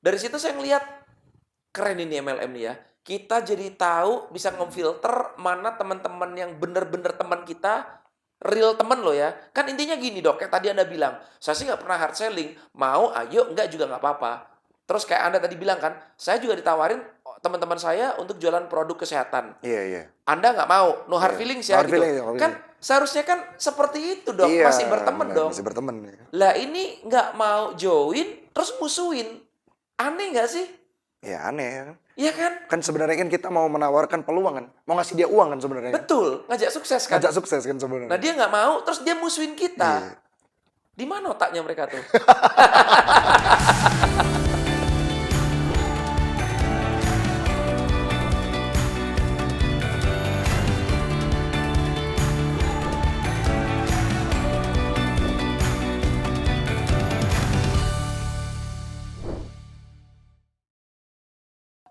Dari situ saya ngelihat, keren ini MLM nih ya. Kita jadi tahu, bisa ngefilter mana teman-teman yang bener-bener teman kita, real teman loh ya. Kan intinya gini Dok, kayak tadi Anda bilang, saya sih nggak pernah hard selling, mau ayo, enggak juga nggak apa-apa. Terus kayak Anda tadi bilang kan, saya juga ditawarin teman-teman saya untuk jualan produk kesehatan. Iya, iya. Anda nggak mau, no hard Iya. feelings No ya hard gitu. feeling, no hard Kan feeling. seharusnya kan seperti itu Dok, Iya, masih berteman benar, dong. masih berteman ya. Lah ini nggak mau join, terus musuhin. Aneh nggak sih? Ya aneh ya kan. Iya kan? Kan sebenarnya kan kita mau menawarkan peluang kan. Mau ngasih dia uang kan sebenarnya. Betul, ngajak sukses kan. Ngajak sukses kan Nah sebenarnya. dia nggak mau, terus dia musuhin kita. Iya. Di mana otaknya mereka tuh?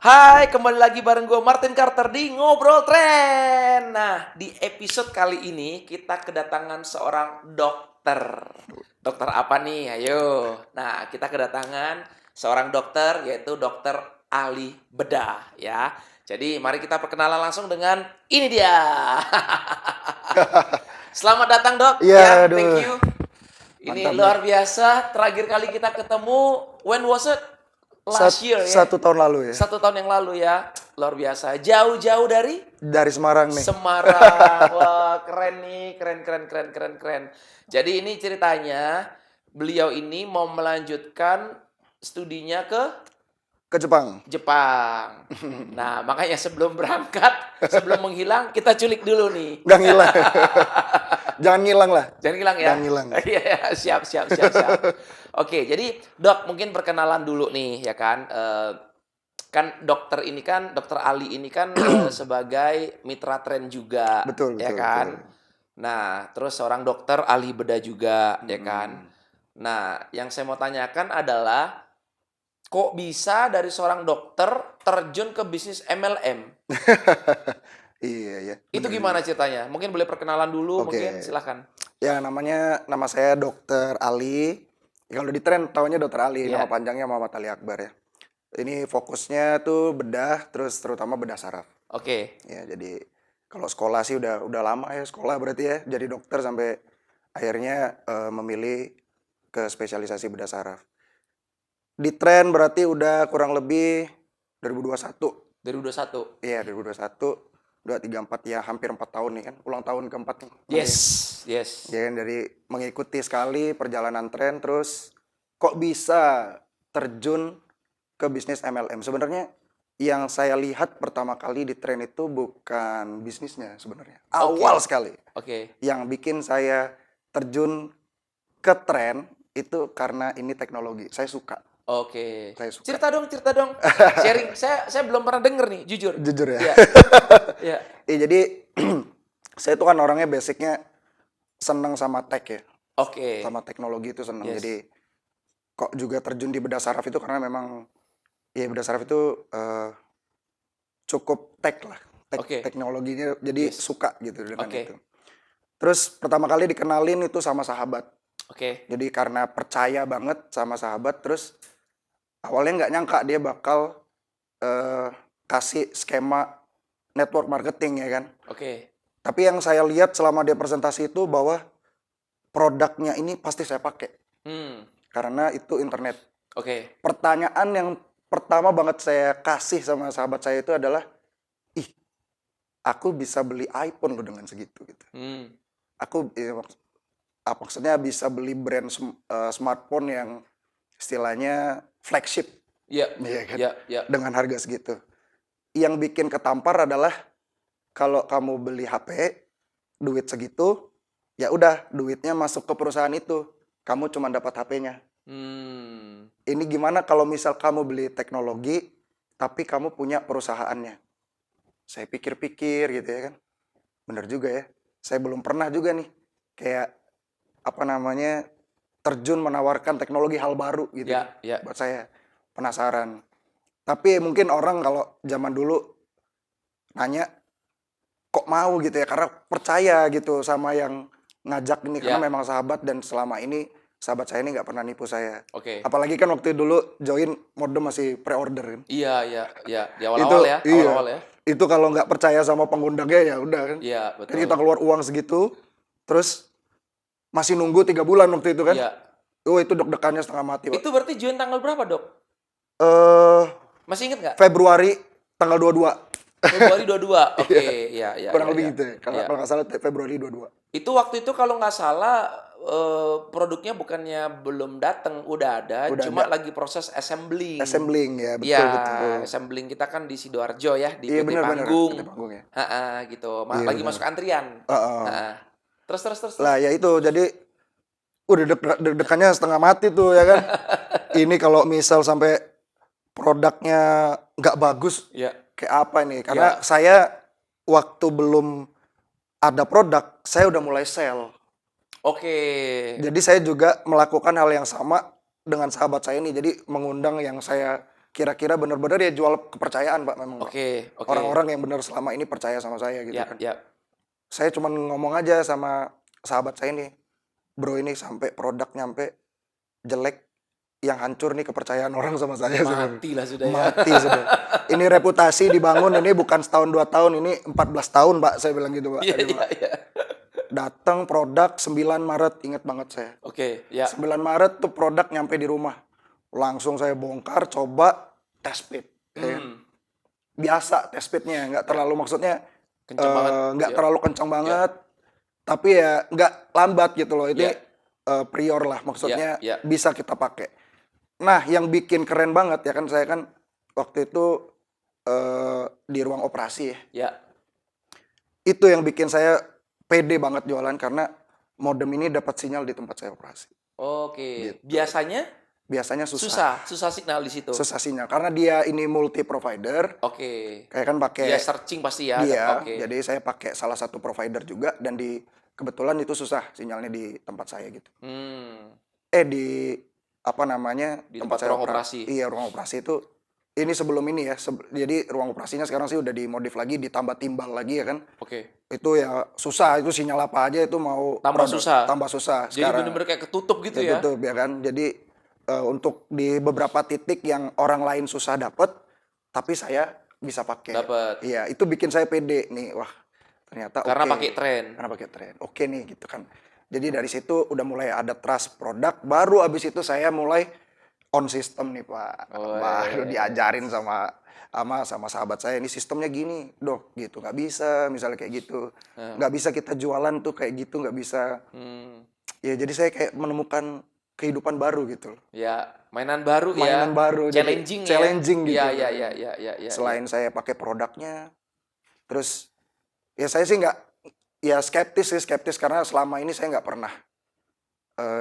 Hai, kembali lagi bareng gue Martin Carter di Ngobrol Tren. Nah, di episode kali ini kita kedatangan seorang dokter. Dokter apa nih? Ayo. Nah, kita kedatangan seorang dokter yaitu Dokter Ali Bedah ya. Jadi, mari kita perkenalan langsung dengan ini dia. Selamat datang, Dok. Iya, Ya, aduh. thank you. Ini Mantap luar biasa. Terakhir kali kita ketemu, when was it? Last year ya. 1 tahun lalu ya. 1 tahun yang lalu ya. Luar biasa. Jauh-jauh dari Dari Semarang nih. Semarang. Wah, keren nih. Keren. Jadi ini ceritanya, beliau ini mau melanjutkan studinya ke Ke Jepang. Jepang. Nah, makanya sebelum berangkat, sebelum menghilang, kita culik dulu nih. Nggak ngilang. Jangan ngilang lah. Jangan hilang ya. Jangan hilang. Iya, siap. Oke, jadi Dok, mungkin perkenalan dulu nih ya kan. Kan dokter ini kan, Dokter Ali ini kan sebagai mitra tren juga, Betul, ya betul, kan. betul. Nah, terus seorang dokter ahli bedah juga, ya kan. Nah, yang saya mau tanyakan adalah, kok bisa dari seorang dokter terjun ke bisnis MLM? Iya ya. Itu bener gimana juga. ceritanya? Mungkin boleh perkenalan dulu, Oke. mungkin silahkan. Ya nama saya Dokter Ali. Ya, kalau di tren tahunya Dokter Ali. Iya. Nama panjangnya Muhammad Ali Akbar ya. Ini fokusnya tuh bedah, terus terutama bedah saraf. Oke. Ya jadi kalau sekolah sih udah lama ya sekolah berarti ya. Jadi dokter sampai akhirnya memilih ke spesialisasi bedah saraf. Di tren berarti udah kurang lebih 2021. 2021. Iya 2021. Udah 34 ya hampir 4 tahun nih kan. Ulang tahun keempat nih. Yes. Ya kan dari mengikuti sekali perjalanan tren terus kok bisa terjun ke bisnis MLM. Sebenarnya yang saya lihat pertama kali di tren itu bukan bisnisnya sebenarnya. Awal sekali. Oke. Yang bikin saya terjun ke tren itu karena ini teknologi. Saya suka. Oke. Saya suka. Cerita dong. Sharing. Saya belum pernah denger nih, jujur. Jujur ya. Iya. Iya. Jadi saya tuh kan orangnya basicnya seneng sama tech ya. Oke. Sama teknologi itu seneng. Yes. Jadi kok juga terjun di bedah saraf itu karena memang ya bedah saraf itu cukup tech lah. Oke. Teknologinya jadi Yes. suka gitu dengan Oke. itu. Terus pertama kali dikenalin itu sama sahabat. Oke. Jadi karena percaya banget sama sahabat, terus awalnya nggak nyangka dia bakal kasih skema network marketing ya kan. Oke. Tapi yang saya lihat selama dia presentasi itu bahwa produknya ini pasti saya pakai. Karena itu internet. Oke. Pertanyaan yang pertama banget saya kasih sama sahabat saya itu adalah, aku bisa beli iPhone loh dengan segitu gitu. Aku maksudnya bisa beli brand smartphone yang istilahnya flagship. Iya. Iya kan? Iya. Dengan harga segitu. Yang bikin ketampar adalah kalau kamu beli HP duit segitu, ya udah duitnya masuk ke perusahaan itu. Kamu cuma dapat HP-nya. Ini gimana kalau misal kamu beli teknologi tapi kamu punya perusahaannya? Saya pikir-pikir gitu ya kan. Bener juga ya. Saya belum pernah juga nih kayak terjun menawarkan teknologi hal baru gitu. Ya. Buat saya penasaran. Tapi mungkin orang kalau zaman dulu nanya kok mau gitu ya karena percaya gitu sama yang ngajak ini karena memang sahabat dan selama ini sahabat saya ini nggak pernah nipu saya. Oke. Apalagi kan waktu dulu join modem masih pre-order kan. Iya, iya, iya. Di Itu awal-awal ya, iya. awal-awal ya. Itu kalau nggak percaya sama pengundangnya ya udah kan. Iya, Kan kita betul. keluar uang segitu, terus masih nunggu 3 bulan waktu itu kan. Iya. Itu deg-degannya setengah mati, Pak. Itu berarti join tanggal berapa, Dok? Eh Masih inget nggak? Februari tanggal 22. Februari 22. Oke, iya, iya, Kurang iya, lebih iya. gitu ya. Kalau Iya. kalau nggak salah Februari 22. Itu waktu itu kalau nggak salah produknya bukannya belum datang, udah ada, Udah cuma ada. lagi proses assembling. Assembling ya, Iya, betul. assembling kita kan di Sidoarjo ya, di Iya PT benar-benar Panggung. PT Panggung ya. Gitu. Iya Lagi benar. masuk antrian. Heeh. Ha-ha. Terus. Lah ya itu jadi udah deg-degannya setengah mati tuh ya kan. Ini kalau misal sampai produknya nggak bagus Iya. kayak apa nih? Ya. Karena saya waktu belum ada produk, saya udah mulai sell. Oke. Jadi saya juga melakukan hal yang sama dengan sahabat saya ini. Jadi mengundang yang saya kira-kira benar-benar ya jual kepercayaan, Pak, memang, Pak. Oke. Orang-orang yang benar selama ini percaya sama saya gitu Ya, kan. ya. Saya cuman ngomong aja sama sahabat saya ini, bro ini sampai produk nyampe jelek, yang hancur nih kepercayaan orang sama saya. Mati lah sudah ya. Mati sudah. Ini reputasi dibangun, ini bukan setahun 2 tahun, ini 14 tahun, Pak, saya bilang gitu, Pak. Iya, Aduh, iya, Pak. iya. Datang produk 9 Maret, ingat banget saya. Oke, ya. 9 Maret tuh produk nyampe di rumah. Langsung saya bongkar, coba test fit. Ya kan? Biasa test fitnya, nggak terlalu maksudnya Kenceng banget. nggak Ya. terlalu kencang banget, tapi ya nggak lambat gitu loh. Ini Ya. prior lah, maksudnya Ya. bisa kita pakai. Nah, yang bikin keren banget ya kan, saya kan waktu itu di ruang operasi ya. Ya. Itu yang bikin saya pede banget jualan karena modem ini dapat sinyal di tempat saya operasi. Oke. Gitu. Biasanya Biasanya susah. susah signal di situ. Susah sinyal karena dia ini multi provider. Oke. Kayak kan pakai Dia searching pasti ya. dia. Oke. Jadi saya pakai salah satu provider juga dan kebetulan itu susah sinyalnya di tempat saya gitu. Di apa namanya? Di tempat ruang operasi. Iya, ruang operasi itu ini sebelum ini ya. Jadi ruang operasinya sekarang sih udah dimodif lagi, ditambah timbal lagi ya kan. Oke. Itu ya susah, itu sinyal apa aja itu mau Tambah susah. tambah susah. Jadi Sekarang bener-bener kayak ketutup gitu ya. tutup ya kan. Jadi untuk di beberapa titik yang orang lain susah dapet, tapi saya bisa pakai. Dapat. Iya, itu bikin saya pede nih. Wah, ternyata Karena oke. pakai tren. Karena pakai tren. Oke nih gitu kan. Jadi dari situ udah mulai ada trust produk, baru abis itu saya mulai on system nih, Pak. Baru diajarin sama sahabat saya, ini sistemnya gini, Dok, gitu. Nggak bisa, misalnya kayak gitu. Nggak bisa kita jualan tuh kayak gitu, nggak bisa. Ya jadi saya kayak menemukan kehidupan baru gitu. Ya, mainan baru ya. Mainan baru. jadi Challenging ya. challenging gitu. Iya. Selain saya pakai produknya, terus ya saya sih nggak, ya skeptis karena selama ini saya nggak pernah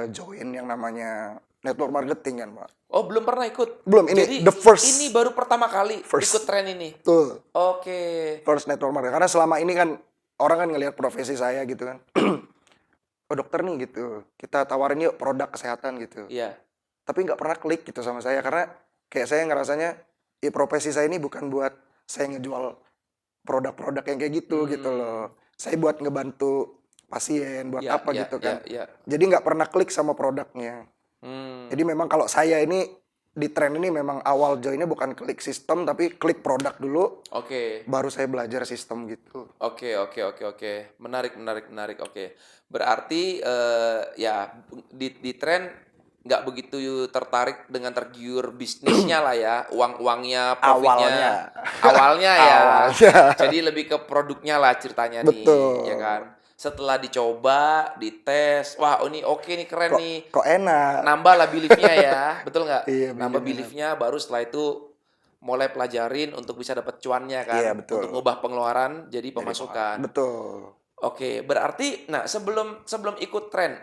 join yang namanya network marketing kan, Pak. Oh, belum pernah ikut? Belum, ini Jadi, the first. ini baru pertama kali First. ikut tren ini? Tuh, Oke. first network marketing. Karena selama ini kan orang kan ngelihat profesi saya gitu kan. Oh, dokter nih gitu, kita tawarin yuk produk kesehatan gitu. Iya. Tapi nggak pernah klik gitu sama saya karena kayak saya ngerasanya profesi saya ini bukan buat saya ngejual produk-produk yang kayak gitu gitu loh. Saya buat ngebantu pasien, buat apa gitu kan. Jadi nggak pernah klik sama produknya. Jadi memang kalau saya ini di tren ini memang awal joinnya bukan klik sistem tapi klik produk dulu. Oke. Baru saya belajar sistem gitu. Oke. Menarik. Oke. Berarti ya di tren nggak begitu tertarik dengan tergiur bisnisnya lah ya, uangnya, profitnya. Awalnya ya. Awalnya. Jadi lebih ke produknya lah ceritanya Betul. nih, ya kan. Setelah dicoba, dites, wah ini oke nih, keren nih. Kok enak. Nambah lah beliefnya ya, betul nggak? Iya, Nambah bener. beliefnya, baru setelah itu mulai pelajarin untuk bisa dapat cuannya kan. Iya, betul. Untuk ngubah pengeluaran jadi pemasukan. Betul. Oke, berarti, nah sebelum ikut tren,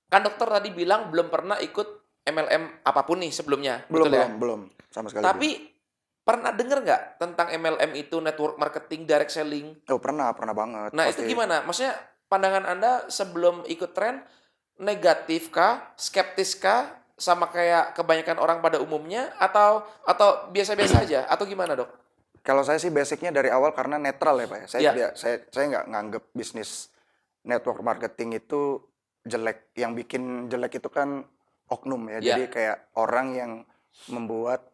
kan dokter tadi bilang belum pernah ikut MLM apapun nih sebelumnya, betul ya? Belum sama sekali. Tapi pernah denger nggak tentang MLM itu, network marketing, direct selling? Oh, pernah banget. Nah, Pasti. itu gimana? Maksudnya pandangan Anda sebelum ikut tren, negatif kah, skeptis kah, sama kayak kebanyakan orang pada umumnya, atau biasa-biasa aja, atau gimana, Dok? Kalau saya sih basicnya dari awal karena netral ya, Pak ya. Iya. Saya nggak nganggep bisnis network marketing itu jelek. Yang bikin jelek itu kan oknum ya. Ya, Jadi kayak orang yang membuat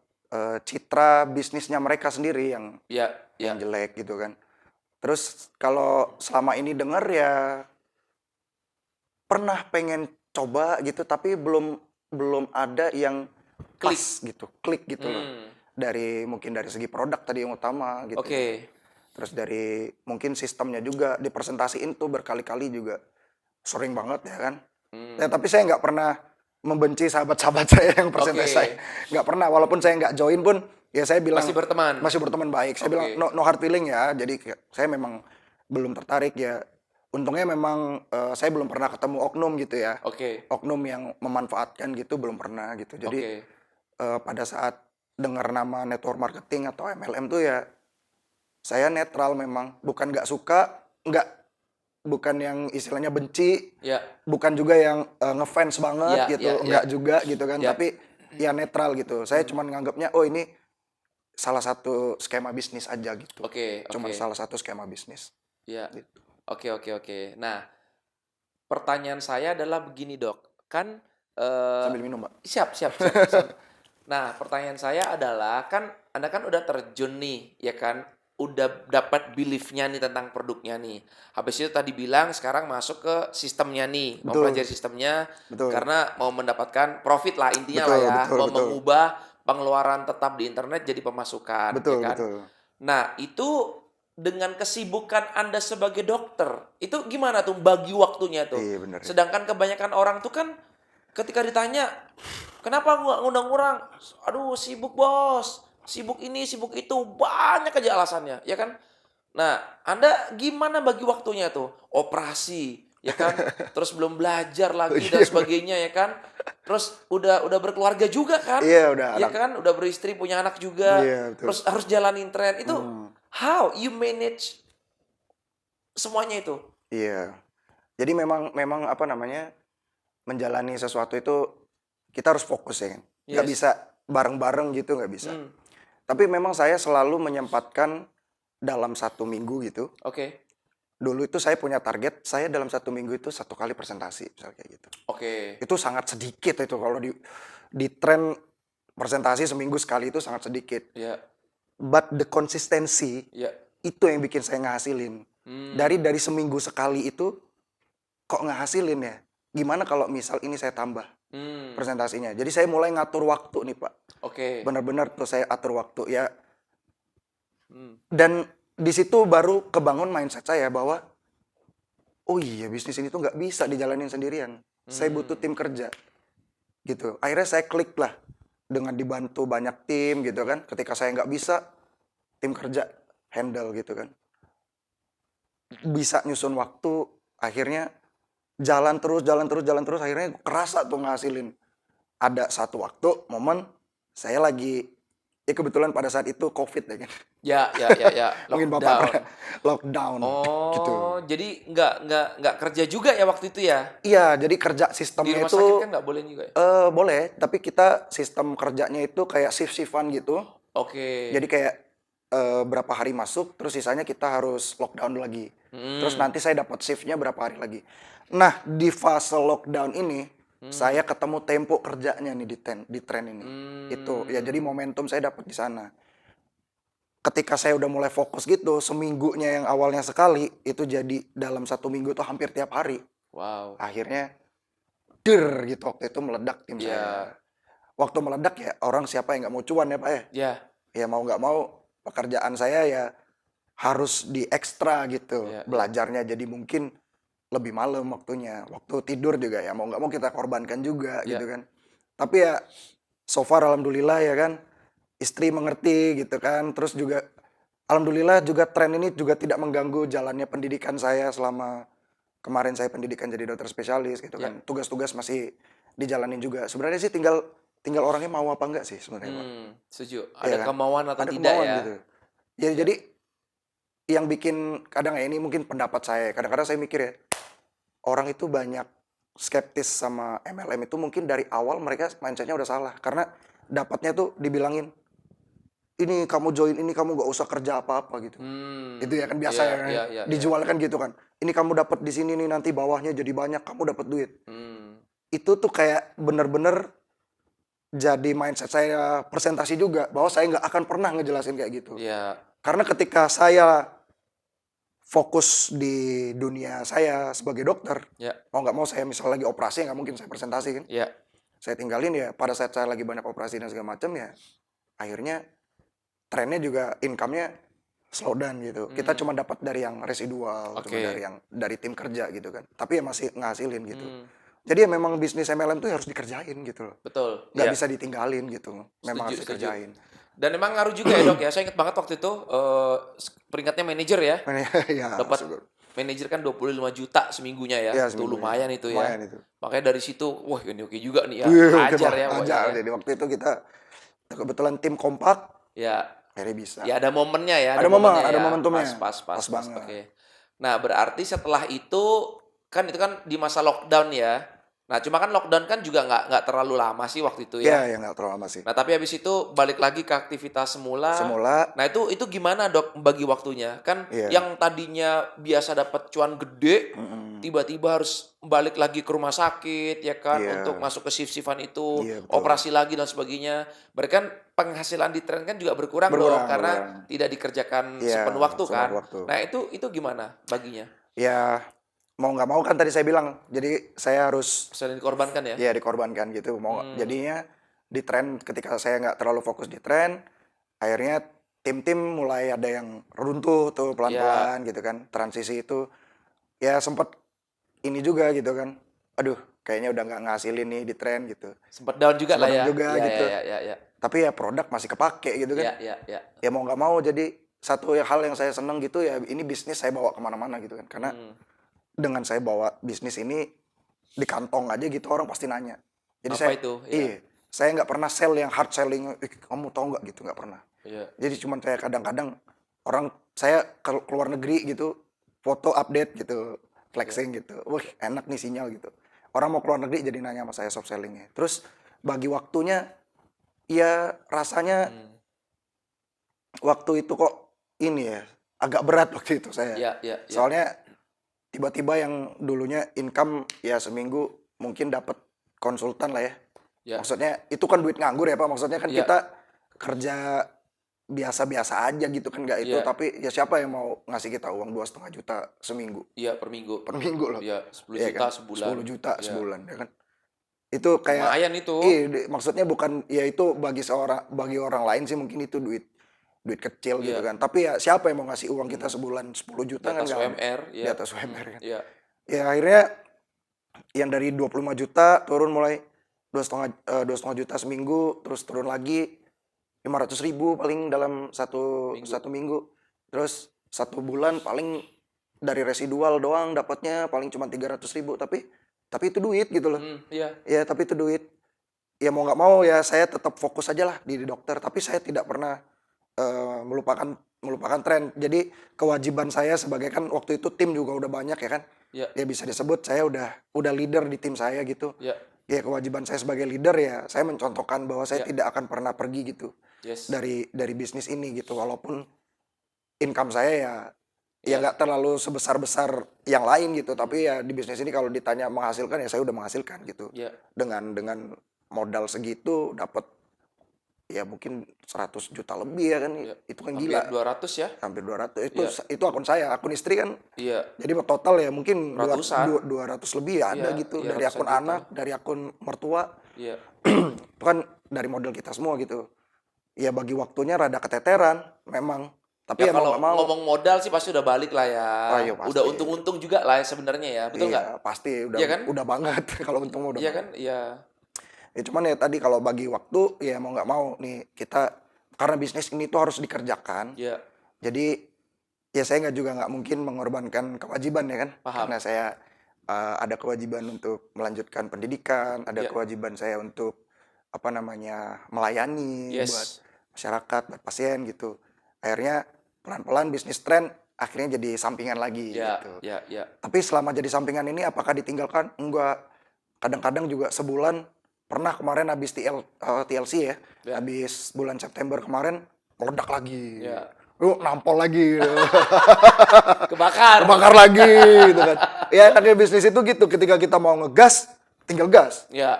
citra bisnisnya mereka sendiri ya, yang ya. jelek gitu kan. Terus kalau selama ini denger ya pernah pengen coba gitu tapi belum belum ada yang pas Klik. gitu, klik gitu loh. Hmm, Mungkin dari segi produk tadi yang utama gitu kan. oke. Terus dari mungkin sistemnya juga dipresentasiin tuh berkali-kali juga sering banget ya kan. Ya, Hmm, tapi saya nggak pernah membenci sahabat-sahabat saya yang oke. presentasi saya. Nggak pernah, walaupun saya nggak join pun, ya saya Masih bilang berteman. masih berteman baik. Saya bilang Oke, no, no hard feeling ya. Jadi saya memang belum tertarik ya. Untungnya memang saya belum pernah ketemu oknum gitu ya. oke, Oknum yang memanfaatkan gitu belum pernah gitu. Jadi oke. pada saat dengar nama network marketing atau MLM tuh ya saya netral memang. Bukan nggak suka, bukan yang istilahnya benci, Ya, bukan juga yang ngefans banget ya, ya, gitu, ya, enggak juga gitu kan, ya. tapi ya netral gitu. Saya Hmm, cuman nganggapnya, oh ini salah satu skema bisnis aja gitu. oke, Cuman oke. salah satu skema bisnis Ya. gitu. Oke, oke, oke. Nah, pertanyaan saya adalah begini, Dok. Kan Sambil minum, Mbak. siap, siap, siap. Nah, pertanyaan saya adalah kan Anda kan udah terjun nih, ya kan? Udah dapat belief-nya nih tentang produknya nih. Habis itu tadi bilang sekarang masuk ke sistemnya nih, mau Betul, pelajari sistemnya betul. karena mau mendapatkan profit lah intinya lah Betul, ya, betul, mau betul. mengubah pengeluaran tetap di internet jadi pemasukan, ya Betul, kan? betul. Nah, itu dengan kesibukan Anda sebagai dokter, itu gimana tuh bagi waktunya tuh? Iya bener ya. Sedangkan kebanyakan orang tuh kan ketika ditanya, "Kenapa nggak ngundang orang?" "Aduh sibuk bos, sibuk ini, sibuk itu." Banyak aja alasannya, ya kan? Nah, Anda gimana bagi waktunya tuh? Operasi, ya kan? Terus belum belajar Oh lagi dan iya, sebagainya, ya kan? Terus udah berkeluarga juga kan? iya udah Ya anak. kan? Udah beristri, punya anak juga. Iya betul. Terus harus jalanin tren. Itu Hmm, how you manage semuanya itu? iya. Jadi memang memang apa namanya menjalani sesuatu itu kita harus fokus ya kan. Nggak Yes. bisa bareng-bareng gitu nggak bisa. Hmm, Tapi memang saya selalu menyempatkan dalam 1 minggu gitu. oke. Dulu itu saya punya target, saya dalam 1 minggu itu 1 kali presentasi, misalnya kayak gitu. Oke. Itu sangat sedikit itu kalau di tren presentasi seminggu sekali itu sangat sedikit. Ya, But the consistency ya. itu yang bikin saya ngasilin. Hmm, Dari seminggu sekali itu kok ngasilin ya? Gimana kalau misal ini saya tambah hmm, presentasinya? Jadi saya mulai ngatur waktu nih Pak. oke. Benar-benar tuh saya atur waktu ya. Hmm, Dan di situ baru kebangun mindset saya bahwa oh iya bisnis ini tuh nggak bisa dijalanin sendirian. Saya butuh hmm, tim kerja gitu. Akhirnya saya klik lah dengan dibantu banyak tim gitu kan. Ketika saya nggak bisa, tim kerja handle gitu kan. Bisa nyusun waktu, akhirnya jalan terus, jalan terus, jalan terus. Akhirnya kerasa tuh ngasilin. Ada satu waktu, momen saya lagi, ya kebetulan pada saat itu COVID ya kan. ya, ya, ya, ya. Mungkin Bapak Lockdown. pernah lockdown Oh, gitu. jadi nggak kerja juga ya waktu itu ya? Iya, jadi kerja Di sistemnya rumah itu sakit kan nggak boleh juga ya? boleh, tapi kita sistem kerjanya itu kayak shift-shiftan gitu. Oke. Jadi kayak berapa hari masuk, terus sisanya kita harus lockdown lagi. Terus Hmm, nanti saya dapat shiftnya berapa hari lagi. Nah, di fase lockdown ini, saya ketemu tempo kerjanya nih di tren ini. Itu, ya jadi hmm. momentum saya dapat di sana. Ketika saya udah mulai fokus gitu, seminggunya yang awalnya sekali, itu jadi dalam 1 minggu tuh hampir tiap hari. Wow. Akhirnya, der gitu, waktu itu meledak tim saya. Ya, Waktu meledak ya, orang siapa yang nggak mau cuan ya Pak ya? ya, Ya mau nggak mau, pekerjaan saya ya harus di ekstra gitu. ya, ya. Belajarnya jadi mungkin lebih malam waktunya. Waktu tidur juga ya mau nggak mau kita korbankan juga Ya. gitu kan. Tapi ya so far alhamdulillah ya kan, istri mengerti gitu kan. Terus juga alhamdulillah juga tren ini juga tidak mengganggu jalannya pendidikan saya selama kemarin saya pendidikan jadi dokter spesialis gitu Ya. kan. Tugas-tugas masih dijalanin juga. Sebenarnya sih tinggal tinggal orangnya mau apa enggak sih sebenarnya Pak. Setuju. Iya Ada kan? kemauan atau Ada tidak kemauan ya? gitu. Ya Ya. jadi yang bikin kadang ya ini mungkin pendapat saya. Kadang-kadang saya mikir ya, orang itu banyak skeptis sama MLM itu mungkin dari awal mereka mindsetnya udah salah. Karena dapatnya tuh dibilangin, ini kamu join ini kamu gak usah kerja apa-apa gitu. Itu ya kan biasa Iya, ya kan, iya, iya, iya. dijual kan gitu kan. Ini kamu dapat di sini nih nanti bawahnya jadi banyak kamu dapat duit. Itu tuh kayak bener-bener jadi mindset saya presentasi juga bahwa saya nggak akan pernah ngejelasin kayak gitu. Iya, Karena ketika saya fokus di dunia saya sebagai dokter, iya, mau nggak mau saya misal lagi operasi nggak mungkin saya presentasi kan. iya. Saya tinggalin ya pada saat saya lagi banyak operasi dan segala macam ya akhirnya trennya juga income-nya slow down gitu. Kita cuma dapat dari yang residual, cuma Oke. dari yang dari tim kerja gitu kan. Tapi ya masih ngasilin gitu. Hmm, Jadi ya memang bisnis MLM tuh harus dikerjain gitu loh. betul. Nggak Iya. bisa ditinggalin gitu. Memang Setuju, harus setuju. dikerjain. Dan emang ngaruh juga ya, Dok ya. Saya ingat banget waktu itu peringkatnya manajer ya. Ya, Dapat syukur. manajer kan 25 juta seminggunya ya. Ya, Itu seminggu lumayan ya. itu ya. Lumayan itu. Makanya dari situ, wah ini oke juga nih ya. Wih, oke, Ajar Pak. ya pokoknya Ajar. ya. Jadi waktu itu kita kebetulan tim kompak, Ya, akhirnya bisa. ya ada momennya ya, Ada momen, momennya ada ya. momentumnya. Pas Pas banget. Oke. Nah, berarti setelah itu kan di masa lockdown ya. Nah, cuma kan lockdown kan juga nggak terlalu lama sih waktu itu ya. Ya nggak terlalu lama sih. Nah, tapi habis itu balik lagi ke aktivitas semula. Semula, Nah, itu gimana, Dok, bagi waktunya? Kan iya. yang tadinya biasa dapat cuan gede, Mm-mm. tiba-tiba harus balik lagi ke rumah sakit ya kan Iya. untuk masuk ke shift-shiftan itu, Iya, betul. operasi lagi dan sebagainya. Berarti kan penghasilan di tren kan juga berkurang Berkurang, dong karena berkurang. tidak dikerjakan Iya, sepenuh waktu sepenuh kan. waktu. Nah, itu gimana baginya? Ya mau nggak mau kan tadi saya bilang. Jadi saya harus Selain dikorbankan ya? ya dikorbankan gitu. Jadinya di tren ketika saya nggak terlalu fokus di tren, akhirnya tim-tim mulai ada yang runtuh tuh pelan-pelan gitu kan. Transisi itu ya sempet ini juga gitu kan. Aduh, kayaknya udah nggak ngasilin nih di tren gitu. Sempat down juga Sempet lah down ya. juga Iya, gitu. iya, iya, iya. Tapi ya produk masih kepake gitu kan. Iya, iya, iya. Ya mau nggak mau jadi satu hal yang saya seneng gitu ya ini bisnis saya bawa kemana-mana gitu kan. Karena dengan saya bawa bisnis ini di kantong aja gitu orang pasti nanya. Jadi Apa saya itu? Iya. iya, saya nggak pernah sell yang hard selling. Kamu tahu nggak gitu nggak pernah. Iya. Jadi cuman saya kadang-kadang orang saya ke luar negeri gitu foto update gitu flexing gitu. Wah enak nih sinyal gitu. Orang mau keluar negeri jadi nanya sama saya soft sellingnya. Terus bagi waktunya ya rasanya waktu itu kok ini ya agak berat waktu itu saya. Iya, iya, iya. Soalnya tiba-tiba yang dulunya income ya seminggu mungkin dapat konsultan lah ya. Ya. Maksudnya itu kan duit nganggur ya Pak. Maksudnya kan Iya. kita kerja biasa-biasa aja gitu kan nggak itu. Iya. Tapi ya siapa yang mau ngasih kita uang 2,5 juta seminggu? Iya, per minggu. Per minggu loh. Iya, 10 Iya juta kan? sebulan. 10 juta Iya. sebulan ya kan. Itu kayak Lumayan itu. iya, maksudnya bukan ya itu bagi orang lain sih mungkin itu duit kecil gitu Iya. kan. Tapi ya siapa yang mau ngasih uang kita sebulan 10 Di juta kan atas nggak ada. UMR. Di Iya. atas UMR kan. Iya. Ya akhirnya yang dari 25 juta turun mulai 2,5 juta seminggu, terus turun lagi 500.000 paling dalam satu minggu. Terus 1 bulan paling dari residual doang dapatnya paling cuma 300.000 tapi itu duit gitu loh. Iya. Ya tapi itu duit. Ya mau nggak mau ya saya tetap fokus aja lah di dokter. Tapi saya tidak pernah melupakan tren. Jadi kewajiban saya sebagai kan waktu itu tim juga udah banyak ya kan. Iya. Ya bisa disebut saya udah leader di tim saya gitu. Iya. Ya kewajiban saya sebagai leader ya saya mencontohkan bahwa saya Iya. tidak akan pernah pergi gitu Yes. dari bisnis ini gitu. Walaupun income saya ya Iya. nggak terlalu sebesar yang lain gitu. Tapi ya di bisnis ini kalau ditanya menghasilkan ya saya udah menghasilkan gitu. Iya. Dengan modal segitu dapat ya mungkin 100 juta lebih ya kan. Iya. Itu kan Hampir gila. 200 ya. Hampir 200. Iya. Itu akun saya, akun istri kan. Iya. Jadi total ya mungkin Ratusan. 200 lebih ya ada Iya, gitu. iya, Dari ratusan akun juta. anak, dari akun mertua. Iya. Itu kan dari modal kita semua gitu. Ya bagi waktunya rada keteteran memang. Tapi Ya ya mau kalau nggak mau. ngomong modal sih pasti udah balik lah ya. Oh, iya, pasti. Udah untung-untung juga lah ya sebenarnya ya. Betul nggak? Iya pasti Iya kan? udah banget kalau untung udah. Iya kan? Iya. Ya cuman ya tadi kalau bagi waktu ya mau nggak mau nih kita karena bisnis ini tuh harus dikerjakan. Iya. Jadi ya saya nggak mungkin mengorbankan kewajiban ya kan. Paham. Karena saya ada kewajiban untuk melanjutkan pendidikan, ada Iya. kewajiban saya untuk melayani Yes. buat masyarakat, buat pasien gitu. Akhirnya pelan-pelan bisnis tren akhirnya jadi sampingan lagi Iya. gitu. Iya. Iya. Tapi selama jadi sampingan ini apakah ditinggalkan? Enggak. Kadang-kadang juga sebulan pernah kemarin habis TLC ya. Ya. Habis bulan September kemarin meledak lagi. Ya. Lu nampol lagi gitu. Kebakar. Kebakar lagi gitu kan. Ya enaknya bisnis itu gitu, ketika kita mau ngegas, tinggal gas. Ya.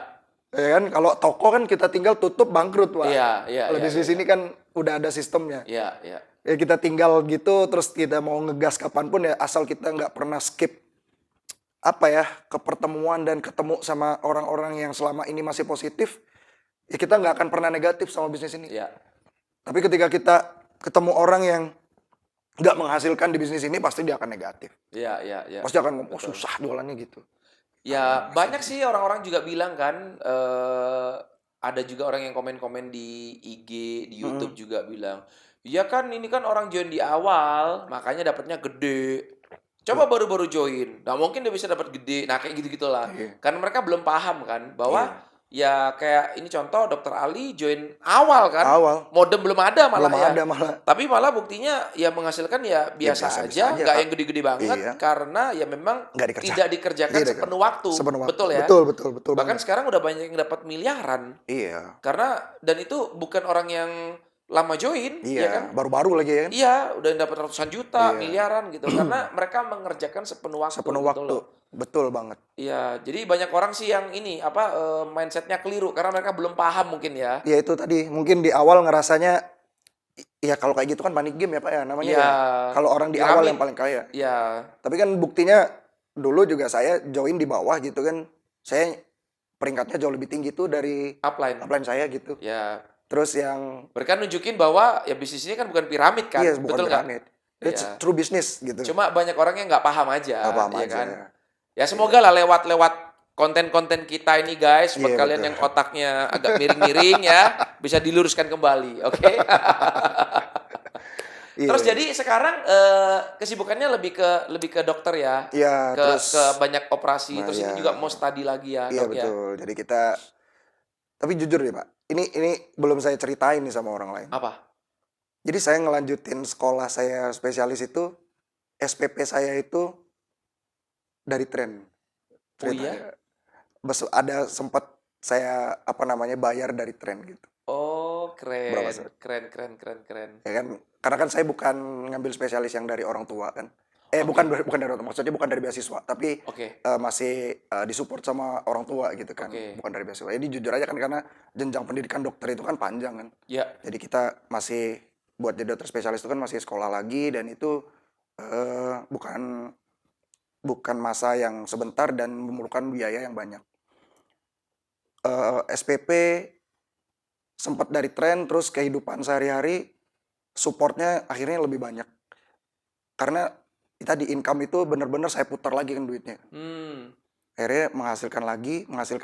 Ya kan, kalau toko kan kita tinggal tutup bangkrut, Pak. Iya, iya, Kalau iya, bisnis iya. ini kan udah ada sistemnya. Iya, iya. Ya kita tinggal gitu, terus kita mau ngegas kapanpun ya, asal kita nggak pernah skip apa ya, ke pertemuan dan ketemu sama orang-orang yang selama ini masih positif, ya kita nggak akan pernah negatif sama bisnis ini. Iya. Tapi ketika kita ketemu orang yang nggak menghasilkan di bisnis ini, pasti dia akan negatif. Iya, iya, iya. Pasti akan ngomong, oh Betul. susah jualannya gitu. Ya, banyak sih orang-orang juga bilang kan, ada juga orang yang komen-komen di IG, di YouTube juga bilang, "Ya kan ini kan orang join di awal, makanya dapatnya gede. Coba baru-baru join, nah mungkin dia bisa dapat gede." Nah, kayak gitu-gitulah. Iya. Karena mereka belum paham kan bahwa Iya. ya kayak ini contoh Dokter Ali join awal kan, Awal. modem belum ada malah Belum ya. ada malah. Tapi malah buktinya ya menghasilkan ya biasa biasa-biasa aja, aja, nggak Kak. yang gede-gede banget Iya. karena ya memang Nggak dikerjakan. tidak dikerjakan Iya, sepenuh waktu. sepenuh waktu. Betul ya? Betul Bahkan banget. sekarang udah banyak yang dapat miliaran. Iya. Karena dan itu bukan orang yang lama join, ya kan? Iya, baru-baru lagi ya kan? Iya, udah dapat ratusan juta, Iya. miliaran gitu. Karena mereka mengerjakan sepenuh waktu Sepenuh gitu waktu. loh. Betul banget. Iya, jadi banyak orang sih yang ini apa mindsetnya keliru karena mereka belum paham mungkin ya. Ya itu tadi, mungkin di awal ngerasanya, ya kalau kayak gitu kan panik game ya Pak ya namanya Iya. ya. Kalau orang di awal Piramid. yang paling kaya. Iya, Tapi kan buktinya dulu juga saya join di bawah gitu kan. Saya peringkatnya jauh lebih tinggi tuh dari upline. upline saya gitu. Ya, Terus yang mereka nunjukin bahwa ya bisnis ini kan bukan piramid kan, iya bukan betul nggak? piramid. It's Iya. true business gitu. Cuma banyak orang yang nggak paham aja, Nggak paham ya aja. kan? Ya semoga lah lewat konten-konten kita ini guys, buat Iya, kalian betul. yang otaknya agak miring-miring ya, bisa diluruskan kembali, oke? Iya. Terus jadi sekarang kesibukannya lebih ke dokter ya, Iya, terus ke banyak operasi, nah, terus ini iya. juga mau study lagi ya, Iya dok ya? betul. Jadi kita tapi jujur deh Pak, ini belum saya ceritain nih sama orang lain. Apa? Jadi saya ngelanjutin sekolah saya spesialis itu, SPP saya itu dari tren. Oh iya? Ceritanya. Ada sempat saya apa namanya bayar dari tren gitu. Oh Berapa keren, sih? keren. Ya kan? Karena kan saya bukan ngambil spesialis yang dari orang tua kan. Bukan dari orang tua, maksudnya bukan dari beasiswa, tapi Oke, masih disupport sama orang tua gitu kan. Oke. Bukan dari beasiswa. Jadi jujur aja kan karena jenjang pendidikan dokter itu kan panjang kan. ya, Jadi kita masih buat jadi dokter spesialis itu kan masih sekolah lagi dan itu bukan masa yang sebentar dan memerlukan biaya yang banyak. SPP sempat dari tren terus kehidupan sehari-hari supportnya akhirnya lebih banyak. Karena tadi income itu benar-benar saya putar lagi kan duitnya. Akhirnya menghasilkan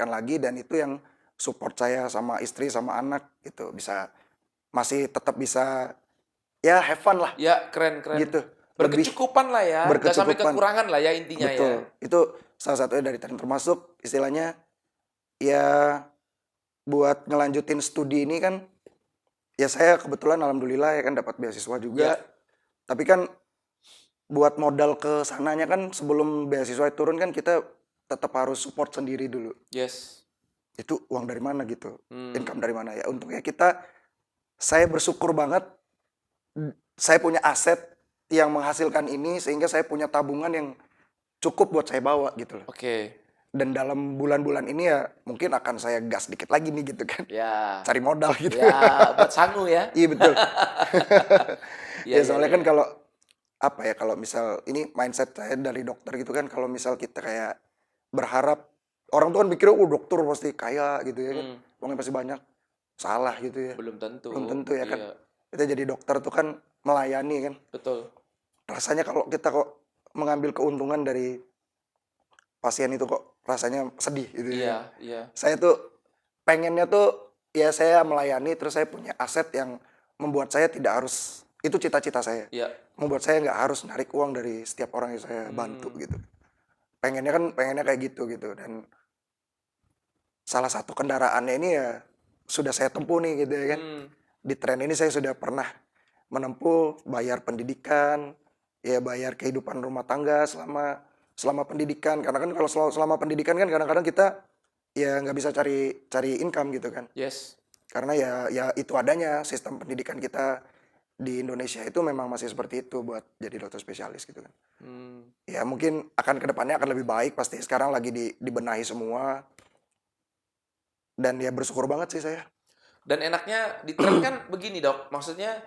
lagi dan itu yang support saya sama istri sama anak gitu masih tetap bisa ya have fun lah ya keren. gitu. Lebih Berkecukupan lah ya, nggak sampai berkecukupan. kekurangan lah ya intinya Betul. ya. Itu salah satunya dari tren termasuk istilahnya ya buat ngelanjutin studi ini kan ya saya kebetulan alhamdulillah ya kan dapat beasiswa juga. Ya. Tapi kan buat modal ke sananya kan sebelum beasiswa turun kan kita tetap harus support sendiri dulu. Yes. Itu uang dari mana gitu? Hmm. Income dari mana ya? Untungnya saya bersyukur banget saya punya aset yang menghasilkan ini sehingga saya punya tabungan yang cukup buat saya bawa gitu loh. Oke. Dan dalam bulan-bulan ini ya mungkin akan saya gas dikit lagi nih gitu kan. Ya. Cari modal gitu. Ya, buat sangu ya. Iya betul. Iya, Ya soalnya iya, kan kalau apa ya kalau misal ini mindset saya dari dokter gitu kan kalau misal kita kayak berharap orang tuh kan mikir dokter pasti kaya gitu ya kan. Uangnya pasti banyak. Salah gitu ya. Belum tentu. Belum tentu ya kan. Iya, Kita jadi dokter tuh kan melayani kan. betul. Rasanya kalau kita kok mengambil keuntungan dari pasien itu kok rasanya sedih gitu ya. Iya. Saya tuh pengennya tuh ya saya melayani terus saya punya aset yang membuat saya tidak harus itu cita-cita saya. Iya. Membuat saya nggak harus narik uang dari setiap orang yang saya bantu gitu. Pengennya kayak gitu dan salah satu kendaraannya ini ya sudah saya tempuh nih gitu ya kan. Di tren ini saya sudah pernah menempuh bayar pendidikan, ya bayar kehidupan rumah tangga selama pendidikan. Karena kan kalau selama pendidikan kan kadang-kadang kita ya nggak bisa cari income gitu kan. Yes. Karena ya itu adanya sistem pendidikan kita di Indonesia itu memang masih seperti itu buat jadi dokter spesialis gitu kan. Hmm. Ya mungkin akan kedepannya akan lebih baik, pasti sekarang lagi dibenahi semua. Dan ya bersyukur banget sih saya. Dan enaknya di tren kan begini dok, maksudnya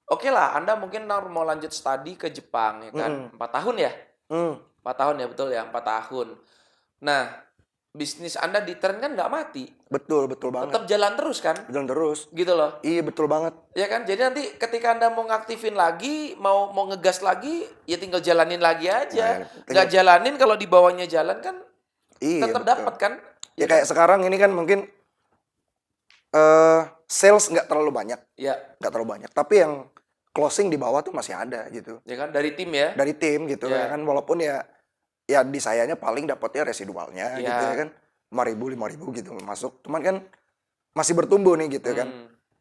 oke lah Anda mungkin mau lanjut studi ke Jepang ya kan, Mm-mm. 4 tahun ya? Hmm, 4 tahun ya betul ya, 4 tahun. Nah, bisnis Anda di tren kan nggak mati, betul banget. tetap jalan terus kan? Betul terus. Gitu loh. Iya betul banget. Ya kan? Jadi nanti ketika Anda mau ngaktifin lagi, mau ngegas lagi, ya tinggal jalanin lagi Nah, aja. ya, Nggak jalanin kalau di bawahnya jalan kan iya tetap betul. dapat kan? Ya Ya kan? kayak sekarang ini kan mungkin sales nggak terlalu banyak, Ya, tapi yang closing di bawah tuh masih ada gitu. ya kan dari tim ya. Dari tim gitu Ya. ya kan, walaupun ya di sayanya paling dapatnya residualnya Ya. gitu ya kan. 5.000 gitu masuk. Cuman kan masih bertumbuh nih gitu kan.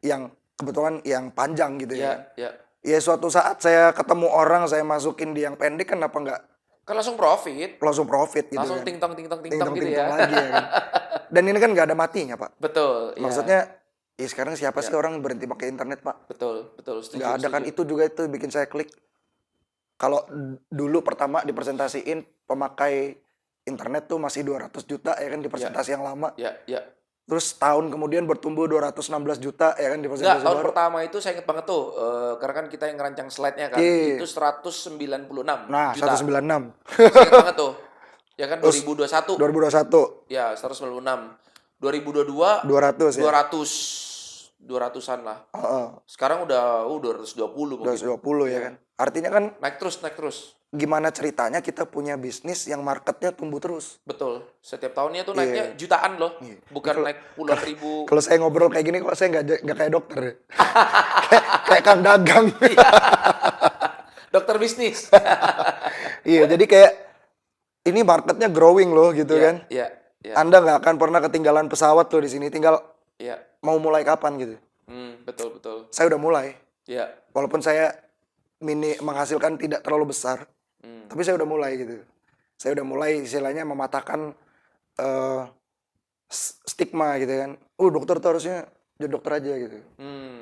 Yang kebetulan yang panjang gitu ya. Ya. Ya suatu saat saya ketemu orang, saya masukin di yang pendek, kenapa nggak Kan langsung profit. langsung profit gitu Langsung kan. ting-tong gitu Ting-tong ya. lagi ya kan. Dan ini kan nggak ada matinya Pak. Betul, ya. Maksudnya ya sekarang siapa sih Ya. orang berhenti pakai internet Pak? Betul, setuju, Nggak ada kan, setuju. itu juga itu bikin saya klik. Kalau dulu pertama dipresentasiin pemakai internet tuh masih 200 juta ya kan di presentasi yang lama. Ya. Terus tahun kemudian bertumbuh 216 juta ya kan di Enggak, presentasi tahun baru. pertama itu saya ingat banget tuh, karena kan kita yang ngerancang slide-nya kan, Iya. itu 196 Nah, juta. 196. Saya ingat banget tuh. Ya kan Terus 2021. 2021 Ya, 196. 2022 200 ya. 200-an lah. Heeh. Sekarang udah 220 mungkin. 220 ya Iya. kan. Artinya kan Naik terus. gimana ceritanya kita punya bisnis yang marketnya tumbuh terus. Betul. Setiap tahunnya tuh Iya. naiknya jutaan loh. Iya. Bukan Kalau- naik puluhan ribu. Kalau saya ngobrol kayak gini kok saya nggak kayak dokter ya. kayak kang dagang. Dokter bisnis. Iya, jadi kayak ini marketnya growing loh gitu kan. Iya. Anda nggak akan pernah ketinggalan pesawat tuh di sini. Tinggal Iya. mau mulai kapan gitu. Betul. Saya udah mulai. Iya. Walaupun saya menghasilkan tidak terlalu besar, tapi saya udah mulai gitu. Saya udah mulai istilahnya mematahkan stigma gitu kan. Dokter tuh harusnya jadi dokter aja gitu.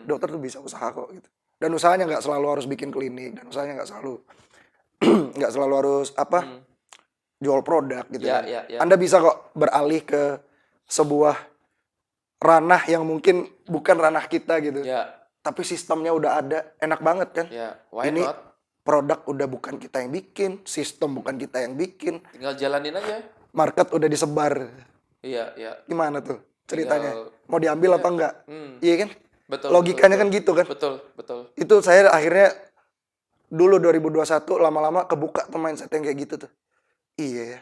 Dokter tuh bisa usaha kok gitu. Dan usahanya nggak selalu harus bikin klinik, dan usahanya nggak selalu nggak selalu harus jual produk gitu Ya, kan. ya. Anda bisa kok beralih ke sebuah ranah yang mungkin bukan ranah kita gitu. Ya. Tapi sistemnya udah ada, enak banget kan. Ya, why Ini not? produk udah bukan kita yang bikin, sistem bukan kita yang bikin, Tinggal jalanin aja. market udah disebar. Iya. Gimana tuh ceritanya? Tinggal- Mau diambil apa enggak? Iya kan? Betul. Logikanya kan gitu kan. Betul. Itu saya akhirnya dulu 2021 lama-lama kebuka tuh mindset yang kayak gitu tuh. Iya ya.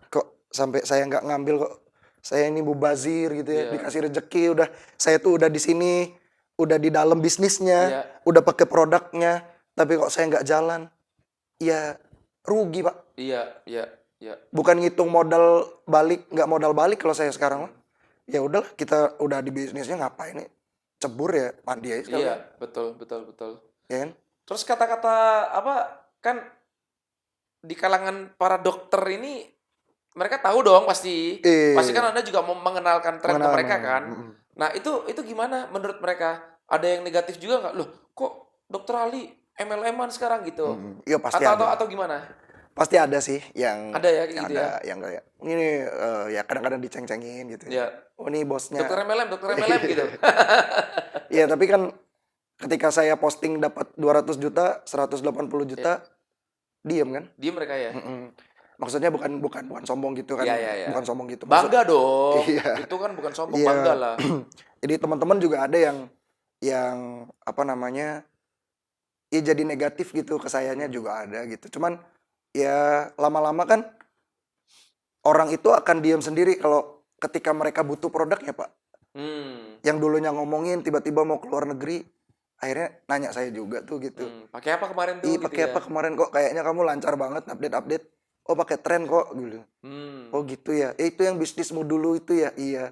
Kok sampai saya nggak ngambil kok. Saya ini mubazir gitu ya, Iya. dikasih rezeki udah, saya tuh udah di sini, udah di dalam bisnisnya, Iya. udah pakai produknya, tapi kok saya nggak jalan. Ya rugi Pak. Iya. Bukan ngitung modal balik, nggak modal balik kalau saya sekarang mah. Ya udahlah, kita udah di bisnisnya ngapain nih? Cebur ya, mandi aja sekalian. Iya, betul. Ya kan? Terus kata-kata apa kan di kalangan para dokter ini mereka tahu dong pasti. Pasti kan Anda juga mau mengenalkan tren ke Mengenal, mereka kan. mm-mm. Nah, itu gimana menurut mereka? Ada yang negatif juga nggak? Loh, kok Dokter Ali MLM-an sekarang gitu? Iya pasti ada. Atau gimana? Pasti ada sih yang Ada ya, kayak gitu ya? yang kayak ini ya kadang-kadang diceng-cengin gitu. Ya. Oh ini bosnya. Dokter MLM gitu. Iya, tapi kan ketika saya posting dapat 200 juta, 180 juta, diem kan? Diem mereka ya. Maksudnya bukan sombong gitu kan. Iya. Bukan sombong gitu. Bangga dong. Iya. Itu kan bukan sombong, Iya. bangga lah. Jadi teman-teman juga ada yang apa namanya? Ya jadi negatif gitu ke sayanya juga ada gitu. Cuman ya lama-lama kan orang itu akan diam sendiri kalau ketika mereka butuh produknya, Pak. Yang dulunya ngomongin tiba-tiba mau keluar negeri, akhirnya nanya saya juga tuh gitu. Pakai apa kemarin tuh? Ih, gitu pakai ya? apa kemarin kok kayaknya kamu lancar banget update-update. Oh, pakai tren kok gitu. Oh, gitu ya. Itu yang bisnismu dulu itu ya. Iya.